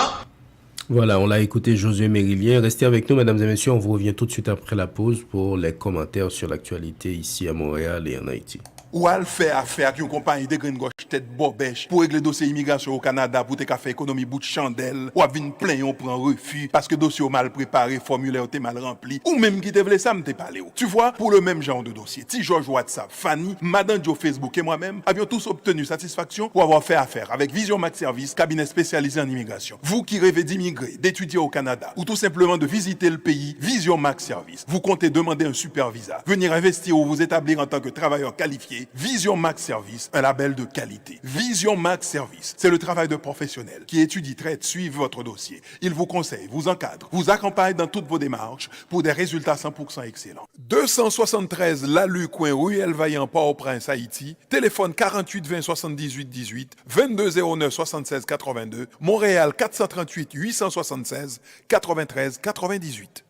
S2: Voilà, on l'a écouté Josué Mérilien. Restez avec nous, mesdames et messieurs. On vous revient tout de suite après la pause pour les commentaires sur l'actualité ici à Montréal et en Haïti.
S12: Ou al fait affaire qui une compagnie de green gauche tête bobèche pour régler dossier immigration au Canada pour te faire économie bout de chandelle ou vinn plein on prend refus parce que dossier mal préparé, formulaire t'es mal rempli ou même qui te voulait ça me t'es parlé. Tu vois, pour le même genre de dossier, ti George WhatsApp, Fanny, Madame Joe Facebook et moi-même avions tous obtenu satisfaction pour avoir fait affaire avec Vision Max Service, cabinet spécialisé en immigration. Vous qui rêvez d'immigrer, d'étudier au Canada ou tout simplement de visiter le pays, Vision Max Service. Vous comptez demander un super visa, venir investir ou vous établir en tant que travailleur qualifié. Vision Max Service, un label de qualité. Vision Max Service, c'est le travail de professionnels qui étudie, traite, suivent votre dossier. Il vous conseille, vous encadre, vous accompagne dans toutes vos démarches pour des résultats 100% excellents. 273 Lalu coin Ruelle Vaillant Port-au-Prince, Haïti. Téléphone 48 20 78 18 22 09 76 82. Montréal 438 876 93 98.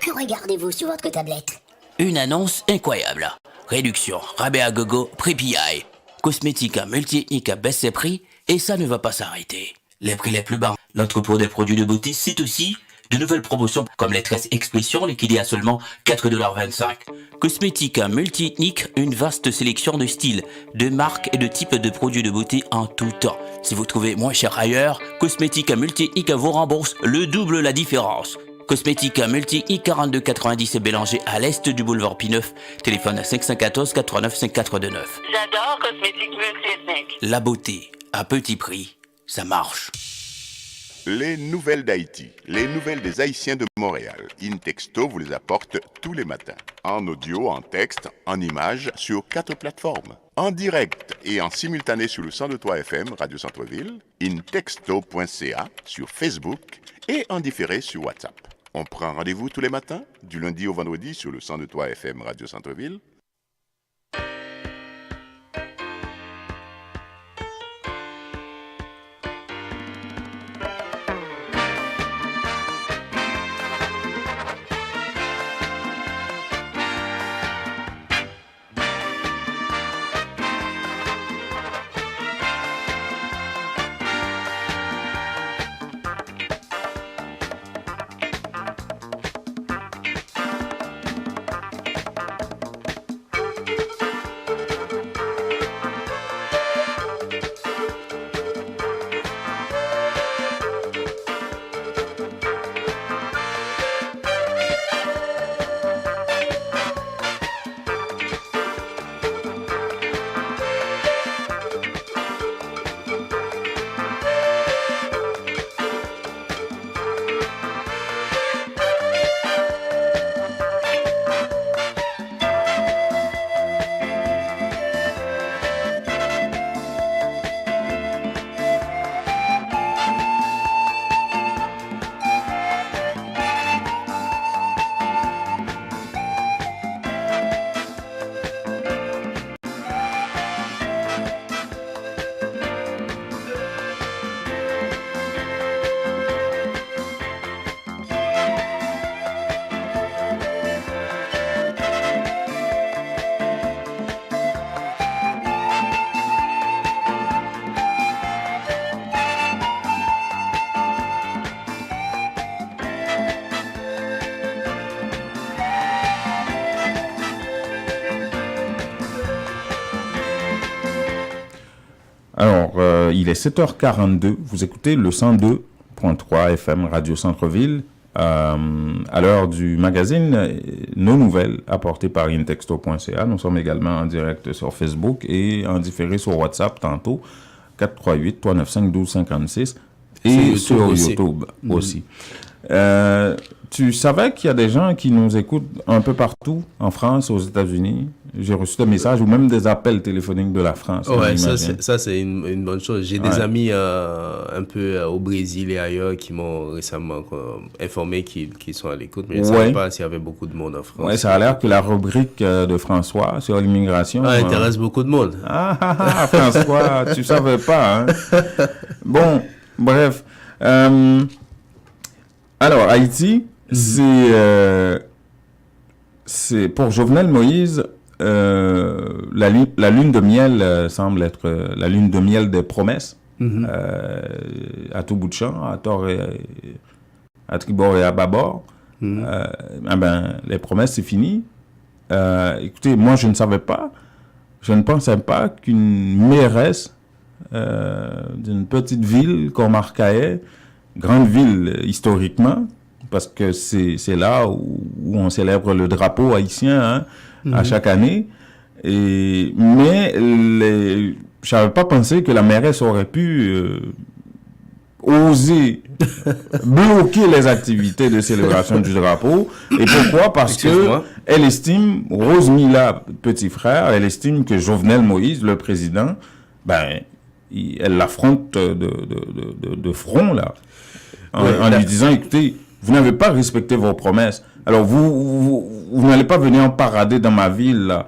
S13: Que regardez-vous sur votre tablette?
S10: Une annonce incroyable. Réduction, rabais à gogo, prix PI. Cosmética multi-ethnique à baisse ses prix et ça ne va pas s'arrêter. Les prix les plus bas. L'entrepôt des produits de beauté cite aussi de nouvelles promotions comme les tresses expression liquidées à seulement 4,25 $. Cosmética multi-ethnique, une vaste sélection de styles, de marques et de types de produits de beauté en tout temps. Si vous trouvez moins cher ailleurs, Cosmética multi-ethnique vous rembourse le double la différence. Cosmética multi-ethnique 42,90 et Bélanger à l'est du boulevard P9. Téléphone à 514 89 5429.
S14: J'adore Cosmétique multi-ethnique.
S10: La beauté, à petit prix, ça marche.
S4: Les nouvelles d'Haïti, les nouvelles des Haïtiens de Montréal. InTexto vous les apporte tous les matins. En audio, en texte, en images, sur 4 plateformes. En direct et en simultané sur le 102.3 FM, Radio Centre-Ville, intexto.ca, sur Facebook et en différé sur WhatsApp. On prend rendez-vous tous les matins, du lundi au vendredi sur le 102.3 FM Radio Centre-Ville.
S1: Alors, il est 7h42. Vous écoutez le 102.3 FM Radio Centre-Ville. À l'heure du magazine Nos Nouvelles, apporté par intexto.ca. Nous sommes également en direct sur Facebook et en différé sur WhatsApp tantôt, 438-395-1256 et sur YouTube aussi. Tu savais qu'il y a des gens qui nous écoutent un peu partout, en France, aux États-Unis? J'ai reçu des messages ou même des appels téléphoniques de la France.
S2: Ouais, ça c'est une bonne chose. J'ai des amis un peu au Brésil et ailleurs qui m'ont récemment informé qu'ils sont à l'écoute, mais je ne savais pas s'il y avait beaucoup de monde en France.
S1: Oui, ça a l'air que la rubrique de François sur l'immigration
S2: intéresse beaucoup de monde.
S1: François, tu savais pas, hein? Bon, bref. Alors, Haïti, c'est pour Jovenel Moïse, la lune de miel semble être la lune de miel des promesses, à tout bout de champ, à tort et à tribord et à bâbord. Les promesses, c'est fini. Écoutez, moi, je ne pensais pas qu'une mairesse d'une petite ville comme Arcahaie, grande ville historiquement, parce que c'est là où on célèbre le drapeau haïtien à chaque année. Mais je n'avais pas pensé que la mairesse aurait pu oser bloquer les activités de célébration du drapeau. Et pourquoi? Parce que elle estime, Rose Mila, petit frère, elle estime que Jovenel Moïse, le président, elle l'affronte de front, là. En lui disant, écoutez, vous n'avez pas respecté vos promesses. Alors, vous n'allez pas venir en parader dans ma ville, là,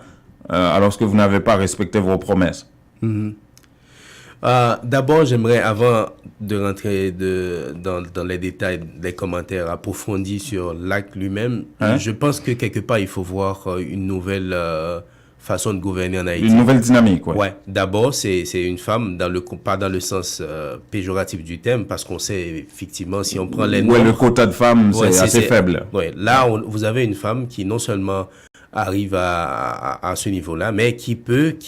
S1: alors que vous n'avez pas respecté vos promesses.
S2: D'abord, j'aimerais, avant de rentrer dans les détails, les commentaires approfondis sur l'acte lui-même, je pense que quelque part, il faut voir une nouvelle façon de gouverner en Haïti.
S1: Une nouvelle dynamique, ouais.
S2: Ouais. D'abord, c'est une femme, pas dans le sens péjoratif du terme, parce qu'on sait effectivement, si on prend les nombres...
S1: Ouais, le quota de femmes, c'est assez faible.
S2: Ouais. Là, vous avez une femme qui non seulement arrive à ce niveau-là, mais qui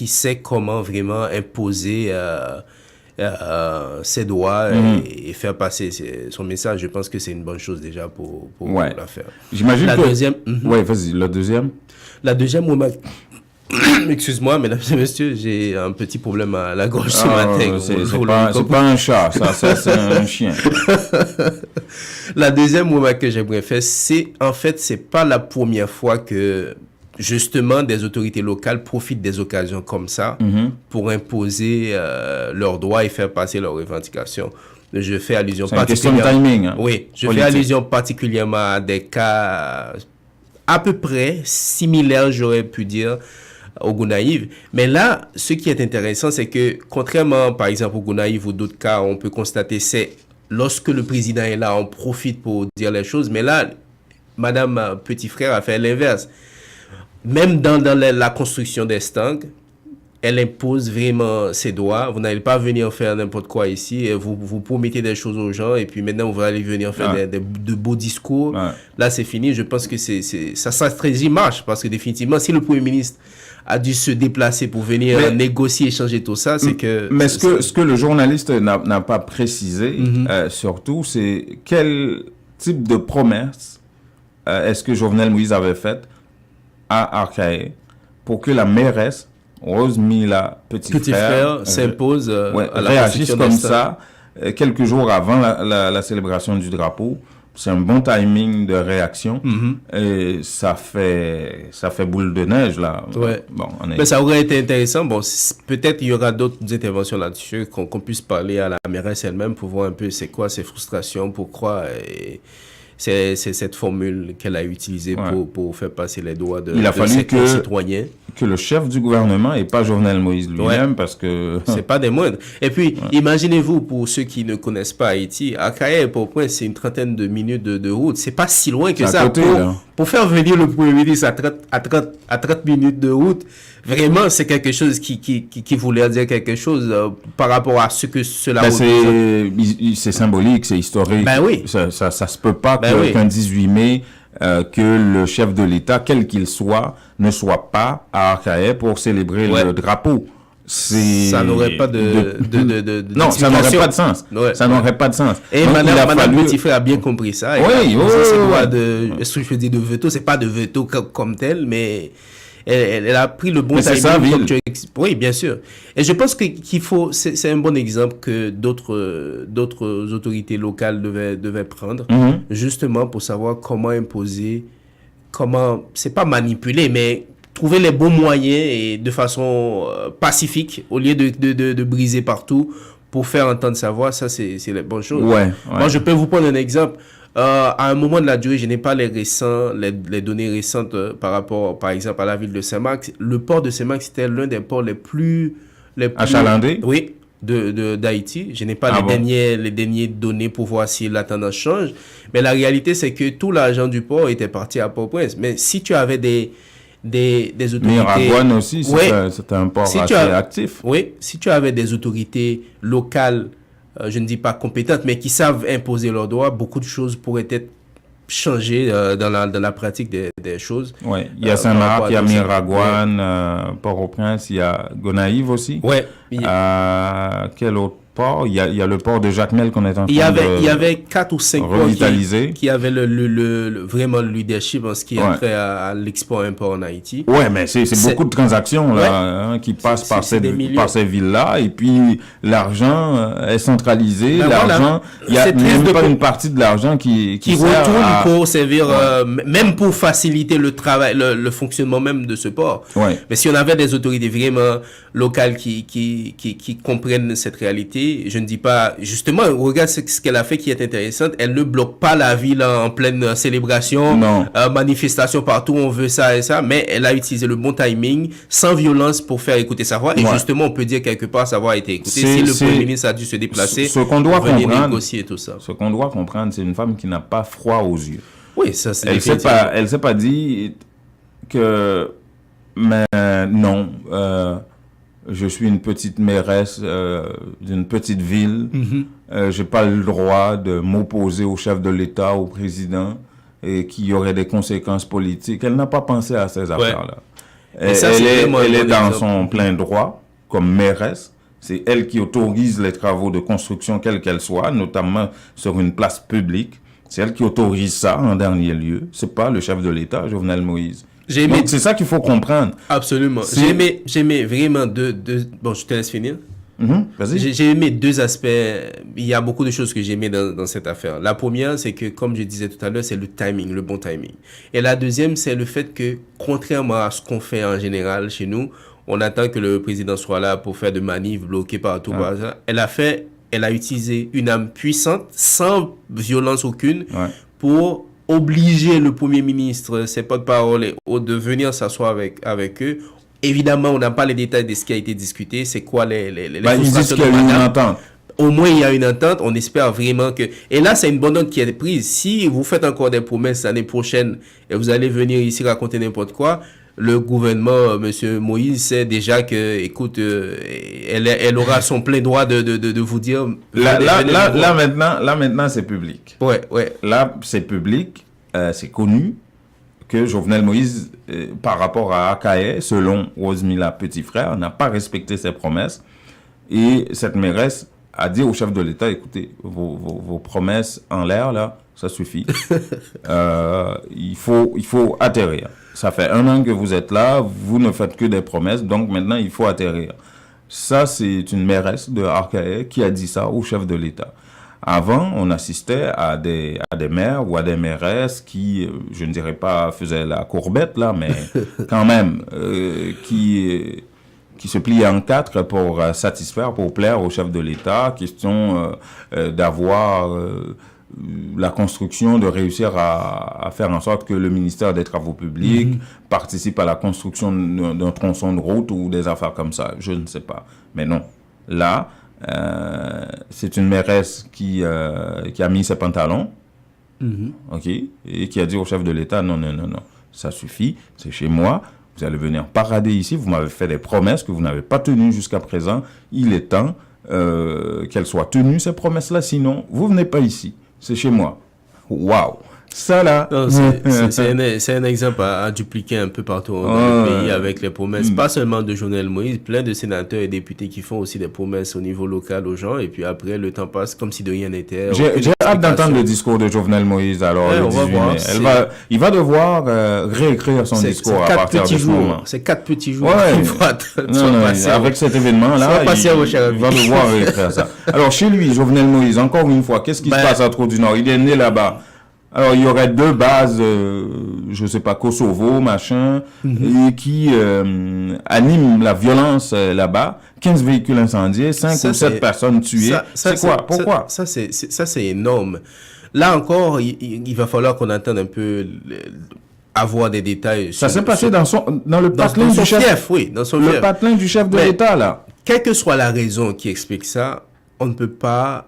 S2: sait comment vraiment imposer ses droits et faire passer son message. Je pense que c'est une bonne chose déjà pour la faire.
S1: J'imagine
S2: la
S1: que...
S2: deuxième...
S1: Ouais, vas-y, la deuxième.
S2: La deuxième remarque... Excuse-moi, mesdames et messieurs, j'ai un petit problème à la gorge ce matin.
S1: C'est pas un chat, ça c'est un chien.
S2: La deuxième remarque que j'aimerais faire, c'est pas la première fois que justement des autorités locales profitent des occasions comme ça pour imposer leurs droits et faire passer leurs revendications. Je fais allusion
S1: particulièrement... C'est une question de timing.
S2: Oui, je fais allusion particulièrement à des cas à peu près similaires, j'aurais pu dire, au Gonaïve. Mais là, ce qui est intéressant, c'est que contrairement, par exemple, au Gonaïve ou d'autres cas, on peut constater, c'est lorsque le président est là, on profite pour dire les choses. Mais là, Madame Petit Frère a fait l'inverse. Même dans la construction des stands, elle impose vraiment ses droits. Vous n'allez pas venir faire n'importe quoi ici. Vous promettez des choses aux gens et puis maintenant, vous allez venir faire de beaux discours. Là, c'est fini. Je pense que sa stratégie marche parce que définitivement, si le Premier ministre a dû se déplacer pour venir négocier, échanger tout ça, c'est que...
S1: Mais ce que le journaliste n'a pas précisé, surtout, c'est quel type de promesse est-ce que Jovenel Moïse avait faite à Arcahaie pour que la mairesse Rose Mila, petit frère
S2: s'impose à la
S1: réagisse comme ça quelques jours avant la célébration du drapeau. C'est un bon timing de réaction et ça fait boule de neige là.
S2: Ouais. Bon, mais ça aurait été intéressant. Bon, peut-être il y aura d'autres interventions là-dessus qu'on puisse parler à la mairesse elle-même pour voir un peu c'est quoi ses frustrations, pourquoi c'est cette formule qu'elle a utilisée pour faire passer les droits de ses concitoyens.
S1: Que le chef du gouvernement et pas Jovenel Moïse lui-même parce que...
S2: C'est pas des moindres. Et puis, imaginez-vous, pour ceux qui ne connaissent pas Haïti, Arcahaie, Port-au-Prince, c'est une trentaine de minutes de route. C'est pas si loin que ça.
S1: Côté,
S2: pour faire venir le Premier ministre à 30 minutes de route, vraiment, c'est quelque chose qui voulait dire quelque chose par rapport à ce que cela
S1: représente. C'est symbolique, c'est historique.
S2: Ben oui.
S1: Ça se peut pas qu'un 18 mai... que le chef de l'État, quel qu'il soit, ne soit pas à Arcahaie pour célébrer le drapeau.
S2: ça n'aurait pas
S1: non, ça n'aurait pas de sens.
S2: Ouais.
S1: Ça n'aurait pas de sens.
S2: Et
S1: donc,
S2: Madame Petit-Frère a bien compris ça.
S1: Oui,
S2: est-ce que je dis de veto, c'est pas de veto comme tel, mais elle a pris le bon timing.
S1: C'est ça,
S2: oui, bien sûr. Et je pense qu'il faut, c'est un bon exemple que d'autres autorités locales devaient prendre, justement pour savoir comment imposer, c'est pas manipuler, mais trouver les bons moyens et de façon pacifique, au lieu de briser partout pour faire entendre sa voix. Ça, c'est la bonne chose.
S1: Ouais.
S2: Moi, je peux vous prendre un exemple. À un moment de la durée, je n'ai pas les données récentes par rapport, par exemple, à la ville de Saint-Marc. Le port de Saint-Marc, c'était l'un des ports les plus
S1: achalandés.
S2: Oui, d'Haïti. Je n'ai pas les dernières données pour voir si la tendance change. Mais la réalité, c'est que tout l'argent du port était parti à Port-au-Prince. Mais si tu avais des autorités...
S1: Miragouane aussi, c'était un port assez actif.
S2: Oui, si tu avais des autorités locales, je ne dis pas compétentes, mais qui savent imposer leurs droits, beaucoup de choses pourraient être changées dans la pratique des choses.
S1: Oui, il y a Saint-Marc, il y a Miragouane, Port-au-Prince, il y a Gonaïves aussi.
S2: Oui.
S1: Quel autre port? Il y a le port de Jacmel qu'on est en train
S2: il y avait 4 ou 5 ports qui avaient vraiment le leadership en ce qui est trait à l'export-import en Haïti.
S1: Ouais, mais c'est beaucoup de transactions là, qui passent par ces villes-là, et puis l'argent est centralisé. L'argent, il y a même pas une partie de l'argent qui
S2: retourne pour servir, même pour faciliter le travail, le fonctionnement même de ce port.
S1: Ouais.
S2: Mais si on avait des autorités vraiment locales qui comprennent cette réalité, je ne dis pas, justement, regarde ce qu'elle a fait qui est intéressante, elle ne bloque pas la ville en pleine célébration, manifestation partout, on veut ça et ça, mais elle a utilisé le bon timing, sans violence, pour faire écouter sa voix, et justement, on peut dire quelque part sa voix a été écoutée. Si le Premier ministre a dû se déplacer, venir négocier et tout ça.
S1: Ce qu'on doit comprendre, c'est une femme qui n'a pas froid aux yeux.
S2: Oui, ça c'est
S1: elle s'est pas dit que, mais non, je suis une petite mairesse d'une petite ville. J'ai pas le droit de m'opposer au chef de l'État, au président, et qui aurait des conséquences politiques. Elle n'a pas pensé à ces affaires-là. Elle est dans son plein droit comme mairesse. C'est elle qui autorise les travaux de construction, quels qu'elles soient, notamment sur une place publique. C'est elle qui autorise ça en dernier lieu. C'est pas le chef de l'État, Jovenel Moïse. Donc, c'est ça qu'il faut comprendre.
S2: Absolument. J'ai aimé vraiment bon, je te laisse finir.
S1: Vas-y.
S2: J'ai aimé 2 aspects. Il y a beaucoup de choses que j'ai aimé dans cette affaire. La première, c'est que, comme je disais tout à l'heure, c'est le timing, le bon timing. Et la deuxième, c'est le fait que, contrairement à ce qu'on fait en général chez nous, on attend que le président soit là pour faire de manifs, bloquer partout. Elle a utilisé une âme puissante, sans violence aucune, pour obliger le Premier ministre, ses porte-parole, de venir s'asseoir avec eux. Évidemment, on n'a pas les détails de ce qui a été discuté. C'est quoi les
S1: ils disent qu'il y a eu une entente.
S2: Au moins, il y a une entente. On espère vraiment que... Et là, c'est une bonne note qui est prise. Si vous faites encore des promesses l'année prochaine et vous allez venir ici raconter n'importe quoi, le gouvernement, M. Moïse, sait déjà que, écoute, elle aura son plein droit de vous dire...
S1: Là, maintenant, c'est public.
S2: Ouais.
S1: Là, c'est public, c'est connu que Jovenel Moïse, par rapport à Akaye, selon Rosemilla Petit Frère, n'a pas respecté ses promesses. Et cette mairesse a dit au chef de l'État, écoutez, vos promesses en l'air, là, ça suffit. Il faut atterrir. Ça fait 1 an que vous êtes là, vous ne faites que des promesses, donc maintenant il faut atterrir. Ça, c'est une mairesse de Arcahaie qui a dit ça au chef de l'État. Avant, on assistait à des maires ou à des mairesses qui, je ne dirais pas faisaient la courbette là, mais quand même, qui se pliaient en 4 pour satisfaire, pour plaire au chef de l'État. Question d'avoir la construction, de réussir à faire en sorte que le ministère des Travaux publics participe à la construction d'un tronçon de route ou des affaires comme ça. Je ne sais pas. Mais non. Là, c'est une mairesse qui a mis ses pantalons, ok, et qui a dit au chef de l'État, non, ça suffit, c'est chez moi, vous allez venir parader ici, vous m'avez fait des promesses que vous n'avez pas tenues jusqu'à présent, il est temps qu'elles soient tenues, ces promesses-là, sinon, vous venez pas ici. C'est chez moi. Waouh! Ça là.
S2: Non, c'est un exemple à dupliquer un peu partout dans le pays avec les promesses, pas seulement de Jovenel Moïse, plein de sénateurs et députés qui font aussi des promesses au niveau local aux gens, et puis après le temps passe comme si de rien n'était.
S1: J'ai hâte d'entendre le discours de Jovenel Moïse alors le 18 mai. Il va devoir réécrire son discours à partir de ce moment.
S2: C'est 4 petits jours.
S1: Avec cet événement-là, il va devoir réécrire ça. Alors chez lui, Jovenel Moïse, encore une fois, qu'est-ce qui se passe à Trou-du-Nord? Il est né là-bas. Alors, il y aurait 2 bases, je sais pas, Kosovo, machin, et qui animent la violence là-bas. 15 véhicules incendiés, 5 ou 7 personnes tuées. C'est quoi? Pourquoi?
S2: Ça, c'est énorme. Là encore, il va falloir qu'on attende un peu, avoir des détails.
S1: Ça s'est passé dans le patelin du chef.
S2: Dans son fief.
S1: Le patelin du chef de l'État, là.
S2: Quelle que soit la raison qui explique ça, on ne peut pas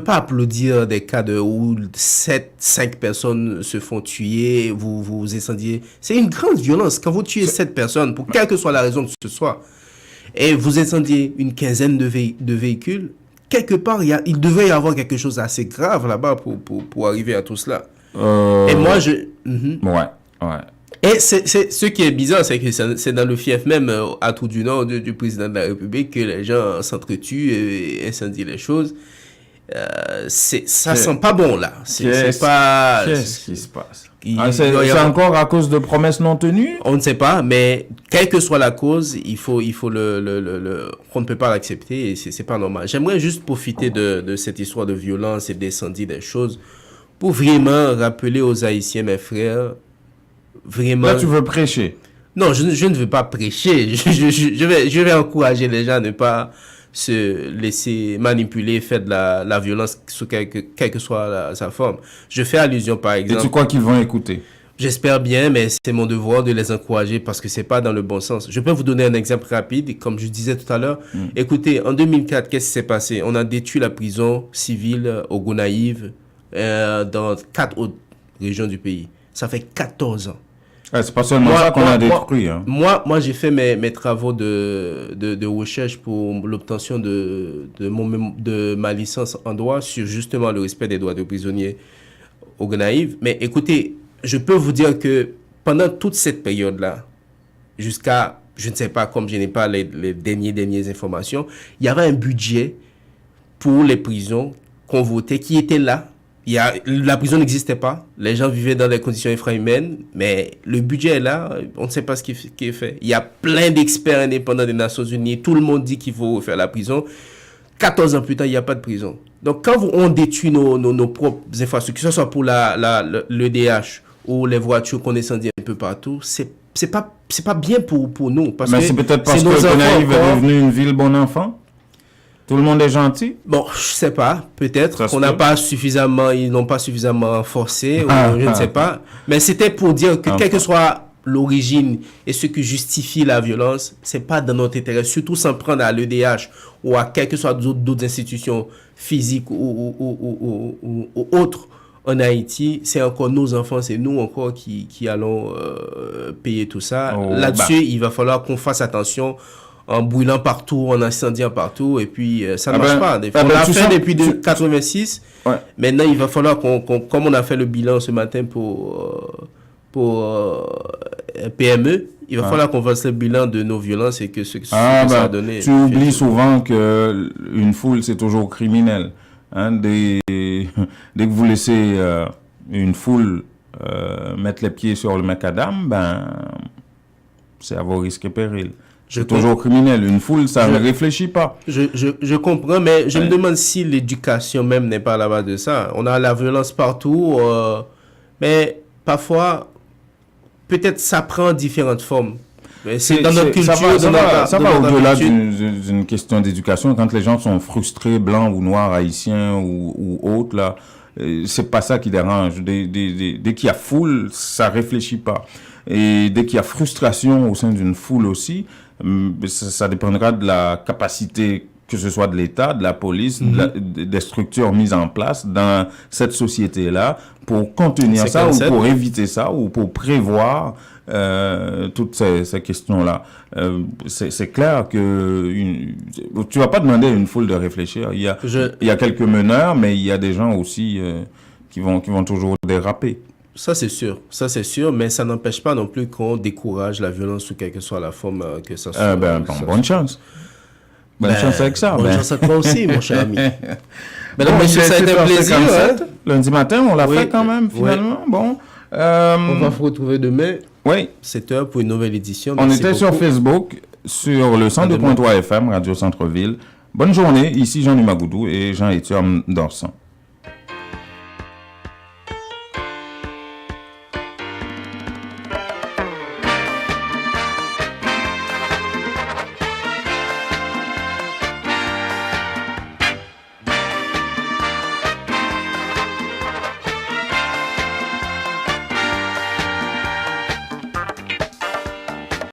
S2: applaudir des cas où 5 personnes se font tuer, vous incendiez. C'est une grande violence. Quand vous tuez 7 personnes, pour quelle que soit la raison que ce soit, et vous incendiez une quinzaine de véhicules, quelque part, il devait y avoir quelque chose d'assez grave là-bas pour arriver à tout cela. Et moi,
S1: Ouais.
S2: Et ce qui est bizarre, c'est que c'est dans le fief même à Trou-du-Nord du président de la République que les gens s'entretuent et incendient les choses. Ça sent pas bon là.
S1: Qu'est-ce qui se passe? C'est encore à cause de promesses non tenues?
S2: On ne sait pas, mais quelle que soit la cause, il faut on ne peut pas l'accepter et c'est pas normal. J'aimerais juste profiter de cette histoire de violence et d'incendie des choses pour vraiment rappeler aux Haïtiens, mes frères, vraiment.
S1: Là, tu veux prêcher?
S2: Non, je ne veux pas prêcher. Je vais encourager les gens à ne pas se laisser manipuler, faire de la violence sous quelle que soit sa forme. Je fais allusion, par exemple.
S1: Et tu crois qu'ils vont écouter?
S2: J'espère bien, mais c'est mon devoir de les encourager parce que c'est pas dans le bon sens. Je peux vous donner un exemple rapide, comme je disais tout à l'heure. Écoutez, en 2004, qu'est-ce qui s'est passé? On a détruit la prison civile au Gonaïve, dans 4 autres régions du pays. Ça fait 14 ans.
S1: C'est pas seulement ça qu'on a détruit.
S2: Moi, j'ai fait mes travaux de recherche pour l'obtention de ma licence en droit sur justement le respect des droits des prisonniers au Gonaïve. Mais écoutez, je peux vous dire que pendant toute cette période-là, jusqu'à, je ne sais pas, comme je n'ai pas les dernières informations, il y avait un budget pour les prisons qu'on votait qui était là. La prison n'existait pas, les gens vivaient dans des conditions infrahumaines, mais le budget est là, on ne sait pas ce qui est fait. Il y a plein d'experts indépendants des Nations Unies, tout le monde dit qu'il faut faire la prison. 14 ans plus tard, il n'y a pas de prison. Donc quand on détruit nos propres infrastructures, que ce soit pour l'EDH ou les voitures qu'on incendie un peu partout, c'est pas bien pour nous.
S1: Mais c'est peut-être parce que Gonaïve est devenu une ville bon enfant? Tout le monde est gentil?
S2: Bon, je sais pas. Peut-être qu'on n'a pas suffisamment, ils n'ont pas suffisamment forcé, ou je ne sais pas. Mais c'était pour dire que quelle que soit l'origine et ce qui justifie la violence, c'est pas dans notre intérêt. Surtout s'en prendre à l'EDH ou à quelles que soient d'autres institutions physiques ou autres en Haïti. C'est encore nos enfants, c'est nous encore qui allons payer tout ça. Là-dessus, il va falloir qu'on fasse attention. En brûlant partout, en incendiant partout, et puis ça ne marche pas. On l'a fait depuis 1986. Maintenant, il va falloir comme on a fait le bilan ce matin pour PME, il va falloir qu'on fasse le bilan de nos violences et que ce que ça a donné.
S1: Tu oublies souvent qu'une foule, c'est toujours criminel. Dès que vous laissez une foule mettre les pieds sur le macadam, c'est à vos risques et périls. C'est toujours criminel. Une foule, ça ne réfléchit pas.
S2: Je comprends, mais je me demande si l'éducation même n'est pas à la base de ça. On a la violence partout, mais parfois, peut-être ça prend différentes formes. C'est dans notre culture.
S1: Ça va au-delà d'une question d'éducation. Quand les gens sont frustrés, blancs ou noirs, haïtiens ou autres, là, c'est pas ça qui dérange. Dès qu'il y a foule, ça réfléchit pas. Et dès qu'il y a frustration au sein d'une foule aussi, ça dépendra de la capacité, que ce soit de l'État, de la police, des structures mises en place dans cette société-là pour contenir ça ou pour éviter ça ou pour prévoir toutes ces questions-là. C'est clair que tu vas pas demander à une foule de réfléchir. Il y a quelques meneurs, mais il y a des gens aussi qui vont toujours déraper.
S2: Ça c'est sûr, mais ça n'empêche pas non plus qu'on décourage la violence sous quelle que soit la forme que ça soit.
S1: Bonne chance. Bonne chance avec ça.
S2: Bonne chance à toi aussi, mon cher ami. Mesdames, messieurs, ça a été un plaisir.
S1: Lundi matin, on l'a fait quand même, finalement. Bon.
S2: On va se retrouver demain.
S1: Oui.
S2: 7h pour une nouvelle édition.
S1: On était sur Facebook, sur le 102.3 FM, Radio Centre-Ville. Bonne journée. Ici Jean-Louis Magoudou et Jean-Étienne Dorsan.